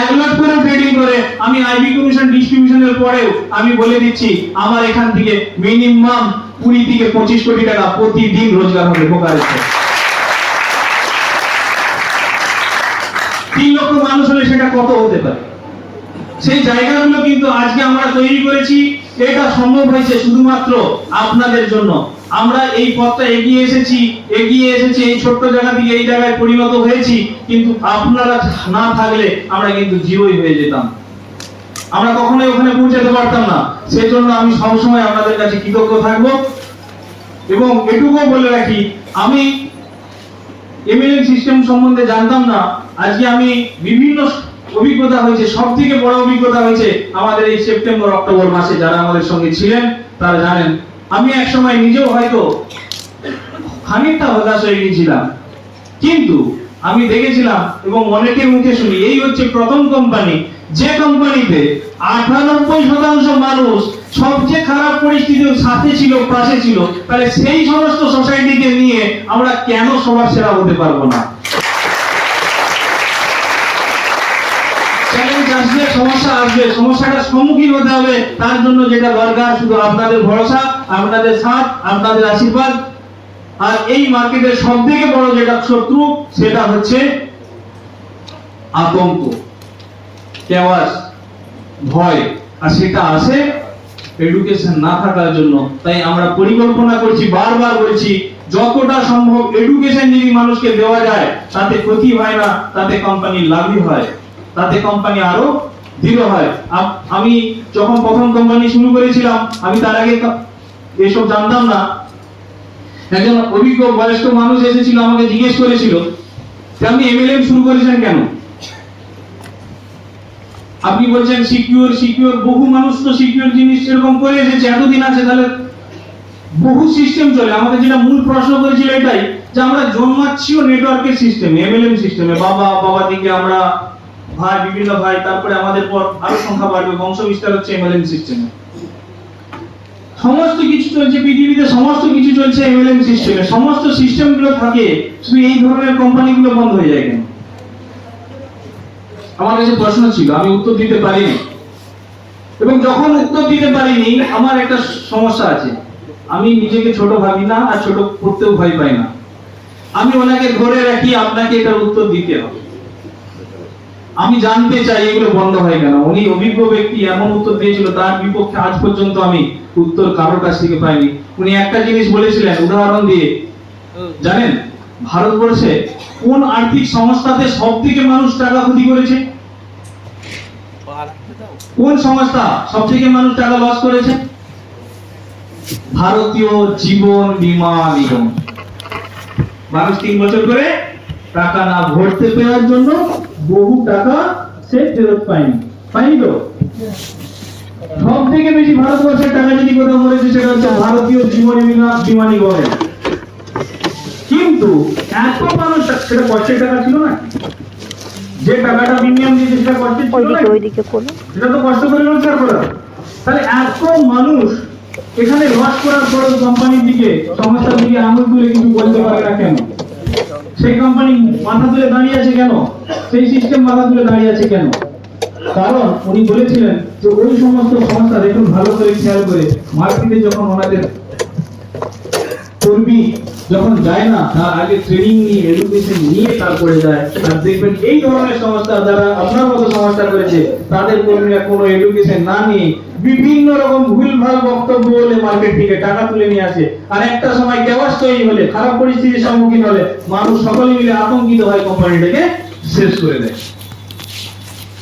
1 লাখ করে ট্রেডিং করে, আমি আইবি কমিশন ডিস্ট্রিবিউশনের পরেও আমি বলে দিচ্ছি আমার এখান থেকে মিনিমাম 20 থেকে 25 কোটি টাকা প্রতিদিন রোজগার হবে ব্রোকারেজ। 3 লক্ষ মানুষ হলে সেটা কত হতে পারে? সেই জায়গাগুলো কিন্তু আজকে আমরা তৈরি করেছি। এটা সম্ভব হয়েছে শুধুমাত্র আপনাদের জন্য। আমরা এই পথটা এগিয়ে এসেছি এই ছোট্ট জায়গা থেকে এই জায়গায় পরিণত হয়েছি, কিন্তু আপনারা না থাকলে আমরা কিন্তু জিরোই হয়ে যেতাম, আমরা কখনোই ওখানে পৌঁছাতে পারতাম না। সেজন্য আমি সবসময় আপনাদের কাছে কৃতজ্ঞ থাকবো। এবং এটুকুও বলে রাখি, আমি এমএলএম সিস্টেম সম্বন্ধে জানতাম না। আজকে আমি বিভিন্ন অভিজ্ঞতা হয়েছে, সব থেকে বড় অভিজ্ঞতা হয়েছে আমাদের এই সেপ্টেম্বর অক্টোবর মাসে। যারা আমাদের সঙ্গে ছিলেন তারা জানেন, আমি এক সময় নিজেও হয়তো খানিকটা হতাশ হয়ে গিয়েছিলাম, কিন্তু আমি দেখেছিলাম এবং অনেকের মুখে শুনি এই হচ্ছে প্রথম কোম্পানি যে কোম্পানিতে 98% মানুষ সবচেয়ে খারাপ পরিস্থিতির সাথে ছিল, পাশে ছিল। তাহলে সেই সমস্ত সোসাইটিকে নিয়ে আমরা কেন সবার সেরা হতে পারবো না? চ্যালেঞ্জ আসবে, সমস্যা আসবে, সমস্যাটার সম্মুখীন হতে হবে। তার জন্য যেটা দরকার শুধু আপনাদের ভরসা, আপনাদের সাথ, আপনাদের আশীর্বাদ। আর এই মার্কেটের সবথেকে বড় যেটা শত্রু সেটা হচ্ছে আতঙ্ক, কেওয়াস, ভয়। আর সেটা আসে এডুকেশন না থাকার জন্য। তাই আমরা পরিকল্পনা করছি, বারবার বলছি, যতটা সম্ভব এডুকেশন যদি মানুষকে দেওয়া যায় তাতে ক্ষতি হয় না, তাতে কোম্পানি লাভই হয়, তাতে কোম্পানি আরো দৃঢ় হয়। আমি যখন প্রথম কোম্পানি শুরু করেছিলাম, আমি তার আগে এসব জানতাম না। একজন অভিজ্ঞ বয়স্ক মানুষ এসেছিল, আমাকে জিজ্ঞেস করেছিল যে আপনি এমএলএম শুরু করেছেন কেন? আপনি বলছেন সিকিউর, বহু মানুষ তো সিকিউর জিনিস এরকম করে এসেছে, এতদিন আছে, তাহলে বহু সিস্টেম চলে। আমাদের যেটা মূল প্রশ্ন করেছিল এটাই যে আমরা জন্মাচ্ছিও নেটওয়ার্কের সিস্টেমে, এমএলএম সিস্টেমে। বাবা থেকে আমরা ভাই, বিভিন্ন ভাই, তারপরে আমাদের পর আরো সংখ্যা বাড়বে, বংশ বিস্তার হচ্ছে এমএলএম সিস্টেমে। সমস্ত কিছু চলছে পৃথিবীতে, সমস্ত কিছু চলছে এমএলএম সিস্টেমে, সমস্ত সিস্টেমগুলো থাকে, শুধু এই ধরনের কোম্পানিগুলো বন্ধ হয়ে যায় কেন? আমার কাছে প্রশ্ন ছিল, আমি উত্তর দিতে পারিনি। এবং যখন উত্তর দিতে পারিনি, আমার একটা সমস্যা আছে, আমি নিজেকে ছোট ভাবি না আর ছোট করতেও ভয় পাই না। আমি ওনাকে ধরে রাখি, আপনাকে এটার উত্তর দিতে হবে। আমি জানতে চাই এগুলো বন্ধ হয় কেন। উনি অভিজ্ঞ ব্যক্তি, এমন উত্তর দিয়েছিল তার বিপক্ষে আজ পর্যন্ত আমি উত্তর কারোর কাছ থেকে পাইনি। উনি একটা জিনিস বলেছিলেন উদাহরণ দিয়ে, জানেন ভারতবর্ষে কোন আর্থিক সংস্থাতে সব থেকে মানুষ টাকা ক্ষতি করেছে? কোন সংস্থা সব থেকে মানুষ টাকা লস করেছে? ভারতীয় জীবন বীমা নিগম। মানুষ 3 বছর করে টাকা না ভরতে পারার জন্য বহু টাকা সে ফেরত পায়নি তো। সব থেকে বেশি ভারতবর্ষের টাকা যদি কোথাও মরেছে সেটা হচ্ছে ভারতীয় জীবন বীমা নিগমে। কিন্তু এত মানুষ, সেটা কষ্টের টাকা ছিল না? যে টাকাটা প্রিমিয়াম দিয়েছে সেটা কষ্টের ছিল না? সেটা তো কষ্ট করে রোজগার করা। তাহলে এত মানুষ এখানে লস করার পর কোম্পানির দিকে, সংস্থার দিকে আঙুল তুলে কিছু বলতে পারে না কেন? সেই কোম্পানি মাথা তুলে দাঁড়িয়ে আছে কেন? সেই সিস্টেম মাথা তুলে দাঁড়িয়ে আছে কেন? কারণ উনি বলেছিলেন যে ওই সমস্ত সংস্থা, দেখুন ভালো করে খেয়াল করে, মার্কেটে যখন ওনাদের কর্মী যখন যায় না, তার আগে ট্রেনিং নিয়ে, এডুকেশন নিয়ে তারপরে যায়। আর দেখবেন এই ধরনের সংস্থা যারা আপনার মতো সংস্থা করেছে, তাদের কর্মীরা কোনো এডুকেশন না নিয়ে বিভিন্ন রকম ভুলভাল বক্তব্য বলে মার্কেট থেকে টাকা তুলে নিয়ে আসে। আর একটা সময় কেওয়াস তৈরি হলে, খারাপ পরিস্থিতির সম্মুখীন হলে মানুষ সকলে মিলে আতঙ্কিত হয়, কোম্পানিটাকে শেষ করে দেয়।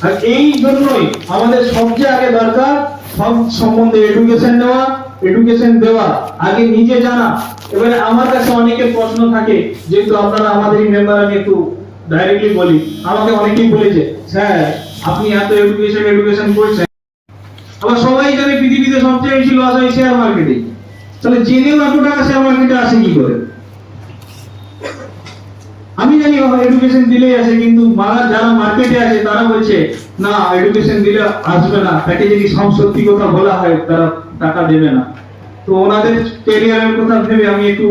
আর এই জন্যই আমাদের সবচেয়ে আগে দরকার সব সম্বন্ধে এডুকেশন দেওয়া, আগে নিজে জানা। এবারে আমার কাছে অনেকের প্রশ্ন থাকে, যেহেতু আপনারা আমাদেরই মেম্বার, আমি একটু ডাইরেক্টলি বলি। আমাকে অনেকেই বলেছে, স্যার আপনি এত এডুকেশন করছেন, আবার সবাই জানে পৃথিবীতে সবচেয়ে বেশি লস হয় শেয়ার মার্কেটে, তাহলে জেনেও এত টাকা শেয়ার মার্কেটে আসে কি করে? আমি জানি এডুকেশন দিলেই আসে, কিন্তু যারা মার্কেটে আছে তারা বলছে না, এডুকেশন দিলে আসবে না, তাকে যদি সব সত্যি কথা বলা হয় তারা টাকা দেবে না। তো ওনাদের ক্যারিয়ারের কথা ভেবে আমি একটু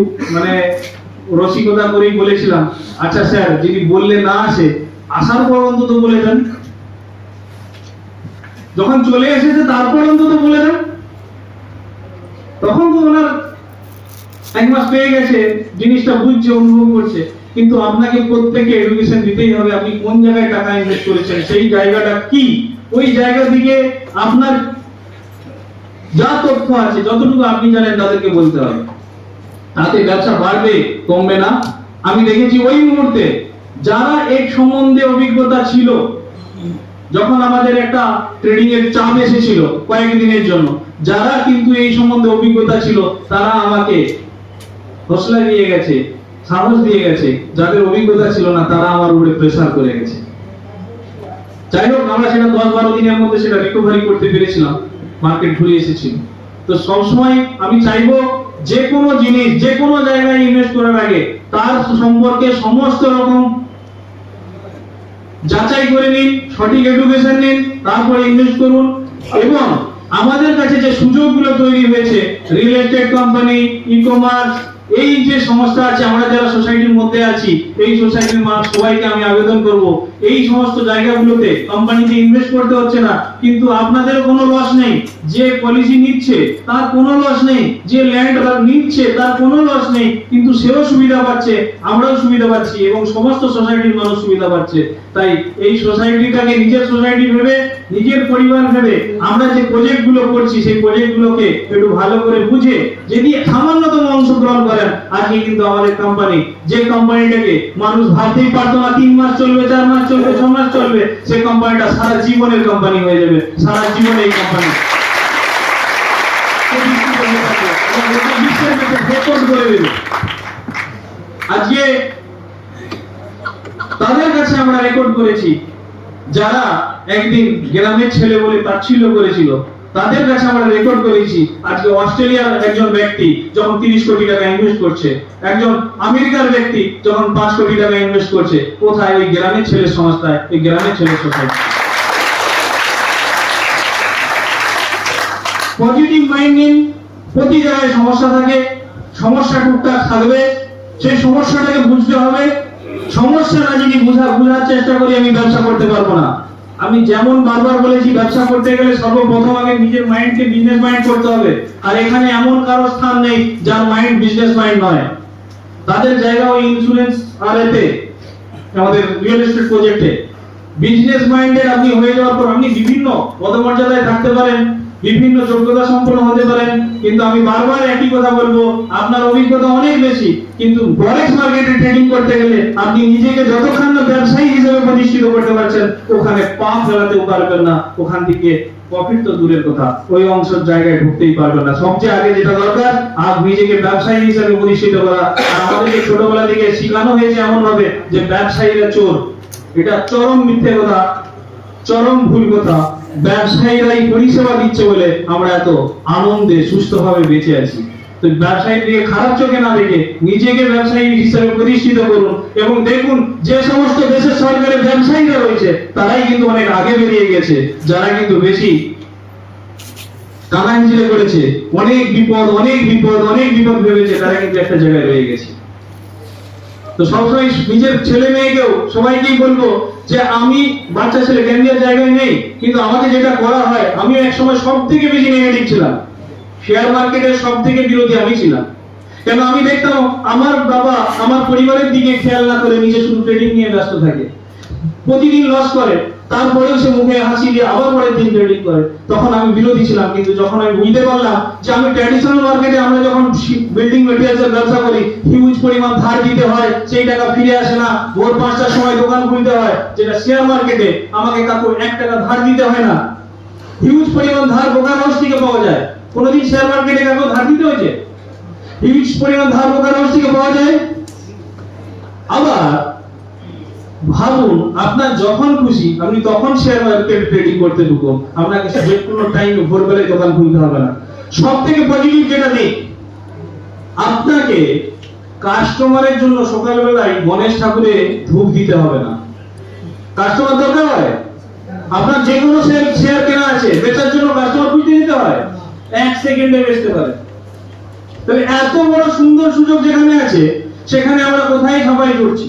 রসিকতা করেই বলেছিলাম, আচ্ছা স্যার যদি বললে না আসে, আসার পর অন্তত বলে দেন, যখন চলে এসেছে তারপর অন্তত বলে দেন। তখন তো ওনার 1 মাস পেয়ে গেছে, জিনিসটা বুঝছে, অনুভব করছে। কিন্তু আপনাকে প্রত্যেকে এডুকেশন দিতেই হবে। আপনি কোন জায়গায় টাকা ইনভেস্ট করেছেন, সেই জায়গাটা কি, ওই জায়গা থেকে আপনার যা তথ্য আছে, যতটুকু আপনি জানেন তাদেরকে বলতে হবে। তাতে ব্যবসা বাড়বে, কমবে না। আমি দেখেছি ওই মুহূর্তে যারা এক সম্বন্ধে অভিজ্ঞতা ছিল, যখন আমাদের একটা ট্রেডিং এর চাপ এসেছিল কয়েকদিনের জন্য, যারা কিন্তু এই সম্বন্ধে অভিজ্ঞতা ছিল, তারা আমাকে হৌসলা দিয়ে গেছে, সাহস দিয়ে গেছে। যাদের অভিজ্ঞতা ছিল না, তারা আমার উপরে প্রেসার করে গেছে। যাই হোক, আমরা সেটা 10-12 দিনের মধ্যে সেটা রিকভারি করতে পেরেছিলাম, মার্কেট ঘুরে এসেছিল। তো সবসময় আমি চাইবো, যে কোনো জিনিস, যে কোনো জায়গায় ইনভেস্ট করার আগে তার সম্পর্কে সমস্ত রকম যাচাই করে নিন, সঠিক এডুকেশন নিন, তারপরে ইনভেস্ট করুন। এবং আমাদের কাছে যে সুযোগগুলো তৈরি হয়েছে, রিয়েল এস্টেট কোম্পানি, ই-কমার্স, এই যে সংস্থা আছে, আমরা যারা সোসাইটির মধ্যে আছি, এই সোসাইটির সবাইকে আমি আবেদন করব, এই সমস্ত জায়গাগুলোতে কোম্পানিতে ইনভেস্ট করতে হচ্ছে না, কিন্তু আপনাদের কোনো লস নেই। যে পলিসি নিচ্ছে তার কোনো লস নেই, যে ল্যান্ড নিচ্ছে তার কোনো লস নেই, কিন্তু সেও সুবিধা পাচ্ছে, আমরাও সুবিধা পাচ্ছি, এবং সমস্ত সোসাইটির মানুষ সুবিধা পাচ্ছে। তাই এই সোসাইটিটাকে নিজের সোসাইটি ভেবে, নিজের পরিবার ভেবে আমরা যে প্রজেক্টগুলো করছি, সেই প্রজেক্টগুলোকে একটু ভালো করে বুঝে যদি সামান্যতম অংশগ্রহণ করেন, আজকে কিন্তু আমাদের কোম্পানি, যে কোম্পানিটাকে মানুষ ভাবতেই পারতো না 3 মাস চলবে, 4 মাস চলবে, 6 মাস চলবে, সেই কোম্পানিটা সারা জীবনের কোম্পানি হয়ে যাবে। সারা জীবন এই কোম্পানি আজকে তাদের কাছে আমরা রেকর্ড করেছি, যারা একদিন গ্রামের ছেলে বলে তাচ্ছিল্য করেছিল, তাদের কাছে আমরা রেকর্ড করেছি। আজকে অস্ট্রেলিয়ার একজন ব্যক্তি যখন 30 কোটি টাকা ইনভেস্ট করছে, একজন আমেরিকার ব্যক্তি যখন 5 কোটি টাকা ইনভেস্ট করছে, কোথায়? ওই গ্রামের ছেলের সংস্থায়, ওই গ্রামের ছেলের সোসাইটি। পজিটিভ মাইন্ড নিন, প্রতি জায়গায় সমস্যা থাকে, সমস্যা টুকটাক থাকবে, সেই সমস্যাটাকে বুঝতে হবে। সমস্যা না যদি বোঝার চেষ্টা করি আমি ব্যবসা করতে পারবো না। আমি যেমন বারবার বলেছি, ব্যবসা করতে গেলে সর্বপ্রথম আগে নিজের মাইন্ডকে বিজনেস মাইন্ড করতে হবে। আর এখানে এমন কারো স্থান নেই যার মাইন্ড বিজনেস মাইন্ড নয়। তাদের জায়গা ওই ইন্স্যুরেন্স আর এতে আমাদের রিয়েল এস্টেট প্রজেক্টে বিজনেস মাইন্ডের আপনি হয়ে যাওয়ার পর আপনি বিভিন্ন পদমর্যাদায় থাকতে পারেন, বিভিন্ন যোগ্যতা সম্পন্ন হতে পারেন, কিন্তু আমি বারবার একই কথা বলবো, আপনার অভিজ্ঞতা অনেক বেশি, কিন্তু ফরেক্স মার্কেটে ট্রেডিং করতে গেলে আপনি নিজেকে যতক্ষণ না ব্যবসায়ী হিসেবে প্রতিষ্ঠিত করতে পারছেন ওখানে পা ফেলাতেও পারবেন না, ওখান থেকে প্রফিট তো দূরের কথা, ওই অংশের জায়গায় ঢুকতেই পারবেন না। সবচেয়ে আগে যেটা দরকার নিজেকে ব্যবসায়ী হিসেবে প্রতিষ্ঠিত করা। আর আমাদেরকে ছোটবেলা থেকে শেখানো হয়েছে এমন ভাবে যে ব্যবসায়ীরা চোর, এটা চরম মিথ্যে কথা, চরম ভুল কথা। ব্যবসায়ীরাই পরিষেবা দিচ্ছে বলে আমরা এত আনন্দে সুস্থভাবে বেঁচে আছি। তো ব্যবসায়ীর দিকে খারাপ চোখে না দেখে নিজেকে ব্যবসায়ী হিসেবে প্রতিষ্ঠিত করুন, এবং দেখুন যে সমস্ত দেশের সরকারের ব্যবসায়ীরা রয়েছে তারাই কিন্তু অনেক আগে বেরিয়ে গেছে, যারা কিন্তু বেশি কানাঞ্জিরে করেছে, অনেক বিপদ ভেবেছে, তারা কিন্তু একটা জায়গায় রয়ে গেছে। তো সবসময় নিজের ছেলে মেয়েকেও সবাইকেই বলবো যে আমি বাচ্চা ছেলে জ্ঞান দেওয়ার জায়গায় নেই, কিন্তু আমাকে যেটা করা হয়, আমি এক সময় সব থেকে বেশি নেগেটিভ ছিলাম, শেয়ার মার্কেটের সব থেকে বিরোধী আমি ছিলাম। কেন আমি দেখতাম আমার বাবা আমার পরিবারের দিকে খেয়াল না করে নিজে শুধু ট্রেডিং নিয়ে ব্যস্ত থাকে, প্রতিদিন লস করে, তারপরেও সে মুখে হাসি দিয়ে আবার পরের দিন ট্রেডিং করে। তখন আমি বিরোধী ছিলাম, কিন্তু যখন আমি বুঝতে পারলাম যে আমি ট্র্যাডিশনাল মার্কেটে আমরা যখন বিল্ডিং ম্যাটেরিয়ালসের ব্যবসা করি, হিউজ পরিমাণ ধার দিতে হয়, সেই টাকা ফিরে আসে না, ভোর 5টার সময় দোকান খুলতে হয়, যেটা শেয়ার মার্কেটে আমাকে কাকু 1 টাকা ধার দিতে হয় না, হিউজ পরিমাণ ধার ব্রোকার হাউস থেকে পাওয়া যায়। কোনোদিন শেয়ার মার্কেটে কাকু ধার দিতে হয়েছে? হিউজ পরিমাণ ধার ব্রোকার হাউস থেকে পাওয়া যায়। আবার ভাবুন, আপনার যখন খুশি আপনি তখন শেয়ার মার্কেট ট্রেডিং করতে ঢুকুন, আপনাকে যে কোনো টাইম ভোরবেলায় দোকান খুলতে হবে না। সবথেকে পজিটিভ যেটা নেই, আপনাকে কাস্টমারের জন্য সকালবেলায় গণেশ ঠাকুরে ধূপ দিতে হবে না। কাস্টমার দরকার হয়, আপনার যে কোনো শেয়ার কেনা আছে, বেচার জন্য কাস্টমার খুঁজতে দিতে হয়, 1 সেকেন্ডে বেচতে পারে। তাহলে এত বড় সুন্দর সুযোগ যেখানে আছে, সেখানে আমরা কোথায় ছাপাই করছি?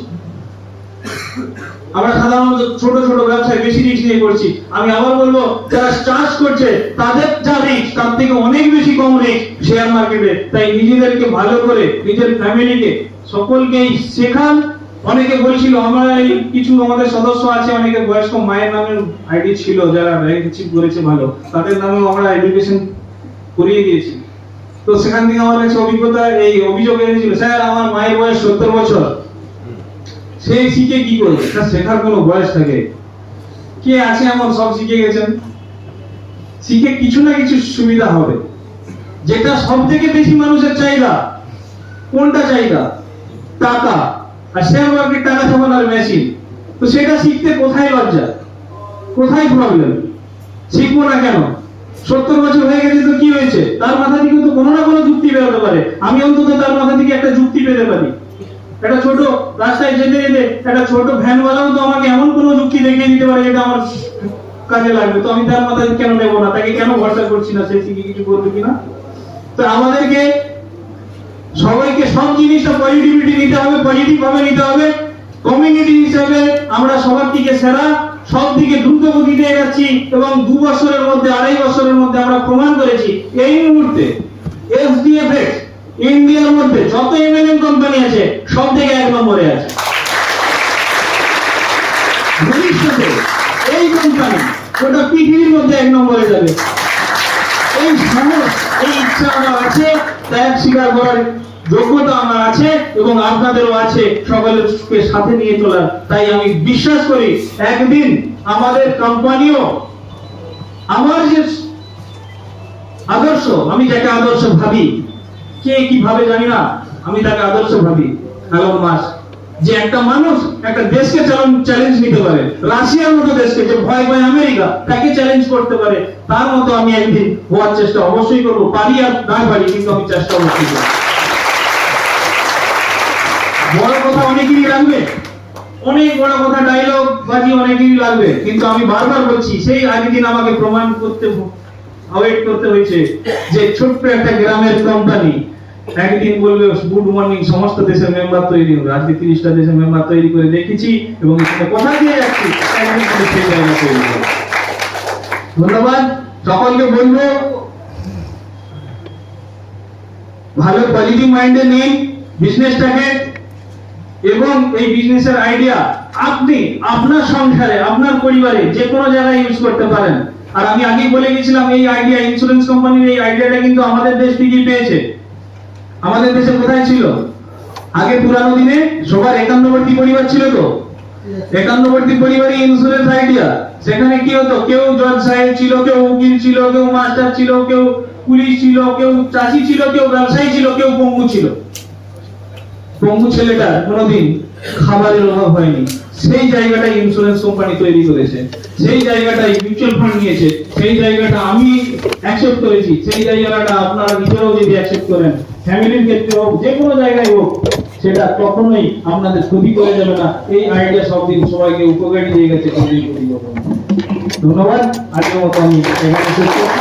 আমরা সাধারণত ছোট ছোট ব্যবসায় বেশি রিস্ক নিয়ে করছি। আমি আবার বলবো, যারা চাষ করছে তাদের যা রিস্ক তার থেকে অনেক বেশি কম রিস্ক শেয়ার মার্কেটে। তাই নিজেদেরকে ভালো করে, নিজের ফ্যামিলিকে সকলকেই শেখান। অনেকে বলছিল, আমরা এই কিছু আমাদের সদস্য আছে, অনেকে বয়স্ক মায়ের নামের আইডি ছিল যারা র্যাঙ্ক অ্যাচিভ করেছে ভালো, তাদের নামেও আমরা এডুকেশন করিয়ে দিয়েছি। তো সেখান থেকে আমার কাছে অভিযোগ এনেছিল, স্যার আমার মায়ের বয়স 70 বছর, সে শিখে কি করবে? শেখার কোনো বয়স থাকে? কে আছে এমন সব শিখে গেছেন? শিখে কিছু না কিছু সুবিধা হবে। যেটা সব থেকে বেশি মানুষের চাহিদা, কোনটা চাহিদা? টাকা। আর শেয়ার মার্কেট টাকা ছাপানোর মেশিন। তো সেটা শিখতে কোথায় লজ্জা, কোথায় প্রবলেম? শিখবো না কেন? 70 বছর হয়ে গেছে তো কি হয়েছে? তার মাথা থেকে তো কোনো না কোনো যুক্তি বেরোতে পারে। আমি অন্তত তার মাথা থেকে একটা যুক্তি পেতে পারি। একটা ছোট রাস্তায় যেতে যেতে একটা ছোট ভ্যানওয়ালাও তো আমাকে এমন কোনো যুক্তি দেখিয়ে দিতে পারে যেটা আমার কাজে লাগবে। তো আমি তার মাথায় কেন নেবো না? তাকে কেন ভরসা করছি না সে শিখে কিছু করবে কিনা? তো আমাদেরকে সবাইকে সব জিনিসটা পজিটিভিটি নিতে হবে, পজিটিভ ভাবে নিতে হবে। কমিউনিটি হিসেবে আমরা সবার থেকে সেরা, সব দিকে দ্রুত গতিতে এগোচ্ছি, এবং 2 বছরের মধ্যে, 2.5 বছরের মধ্যে আমরা প্রমাণ করেছি এই মুহূর্তে এসডিএফএক্স ইন্ডিয়ার মধ্যে যত এমএলএম কোম্পানি আছে সব থেকে 1 নম্বরে আছে। ভবিষ্যতে এই কোম্পানি গোটা পৃথিবীর মধ্যে 1 নম্বরে যাবে। এই সাহস, এই ইচ্ছা আমার আছে, ত্যাগ স্বীকার করার যোগ্যতা আমার আছে, এবং আপনাদেরও আছে সকলকে সাথে নিয়ে চলার। তাই আমি বিশ্বাস করি একদিন আমাদের কোম্পানিও আমার যে আদর্শ, আমি যাকে আদর্শ ভাবি, কে কিভাবে জানি না, আমি তাকে আদর্শ ভাবি এলন মাস্ক, যে একটা মানুষ একটা দেশকে চ্যালেঞ্জ নিতে পারে, রাশিয়ার মতো দেশকে যে ভয় ভয় আমেরিকা, তাকে চ্যালেঞ্জ করতে পারে, তার মতো আমি একদিন হওয়ার চেষ্টা অবশ্যই করবো। পারি আর না পারি, কিন্তু আমি চেষ্টা অবশ্যই করবো। বড় কথা অনেকেরই লাগবে, অনেক বড় কথা ডায়লগ বাজি অনেকেরই লাগবে, কিন্তু আমি বারবার বলছি, সেই আগের দিন আমাকে প্রমাণ করতে অ্যাওয়েট করতে হয়েছে যে ছোট্ট একটা গ্রামের কোম্পানি একদিন বলবে গুড মর্নিং সমস্ত দেশের মেম্বার তৈরি হবে। আজকে 30টা দেশের মেম্বার তৈরি করে দেখেছি এবং এখানে কথা দিয়ে যাচ্ছি একদিন কিন্তু সেই জায়গা তৈরি হবে। ধন্যবাদ সকলকে বলবো ভালো পজিটিভ মাইন্ডে নিন বিজনেসটাকে এবং এই বিজনেসের আইডিয়া আপনি আপনার সংসারে আপনার পরিবারে যে কোনো জায়গায় ইউজ করতে পারেন। আর আমি আগেই বলে গেছিলাম এই আইডিয়া ইন্স্যুরেন্স কোম্পানির এই আইডিয়াটা কিন্তু আমাদের দেশ থেকেই পেয়েছে। আমাদের দেশে কোথায় ছিল আগে পুরানো দিনে সবার একান্নবর্তী পরিবার ছিল তো একান্নবর্তী পরিবারই ইন্স্যুরেন্স আইডিয়া। সেখানে কি হতো কেউ জজ সাহেব ছিল, কেউ উকিল ছিল, কেউ মাস্টার ছিল, কেউ পুলিশ ছিল, কেউ চাষি ছিল, কেউ ব্যবসায়ী ছিল, কেউ পঙ্গু ছিল। পঙ্গু ছেলেটা কোনোদিন খাবারের অভাব হয়নি, সেই জায়গাটাই ইন্স্যুরেন্স কোম্পানি তৈরি করেছে, সেই জায়গাটাই মিউচুয়াল ফান্ড নিয়েছে, সেই জায়গাটা আমি অ্যাকসেপ্ট করেছি, সেই জায়গাটা আপনারা নিজেরাও যদি অ্যাকসেপ্ট করেন ফ্যামিলির ক্ষেত্রে হোক যে কোনো জায়গায় হোক সেটা কখনোই আপনাদের ক্ষতি করে যাবে না। এই আইডিয়া সব দিন সবাইকে উপকারী দিয়ে গেছে, কোনোদিন ক্ষতি করবে না। ধন্যবাদ। আজকের মতো আমি এখানে শেষ করছি।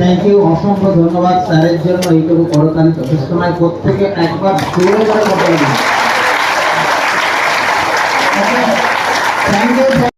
থ্যাংক ইউ অসংখ্য ধন্যবাদ স্যারের জন্য এইটুকু করতালি যথেষ্ট নয়। প্রত্যেকে একবার জোরে করে কথা বলুন। Thank you.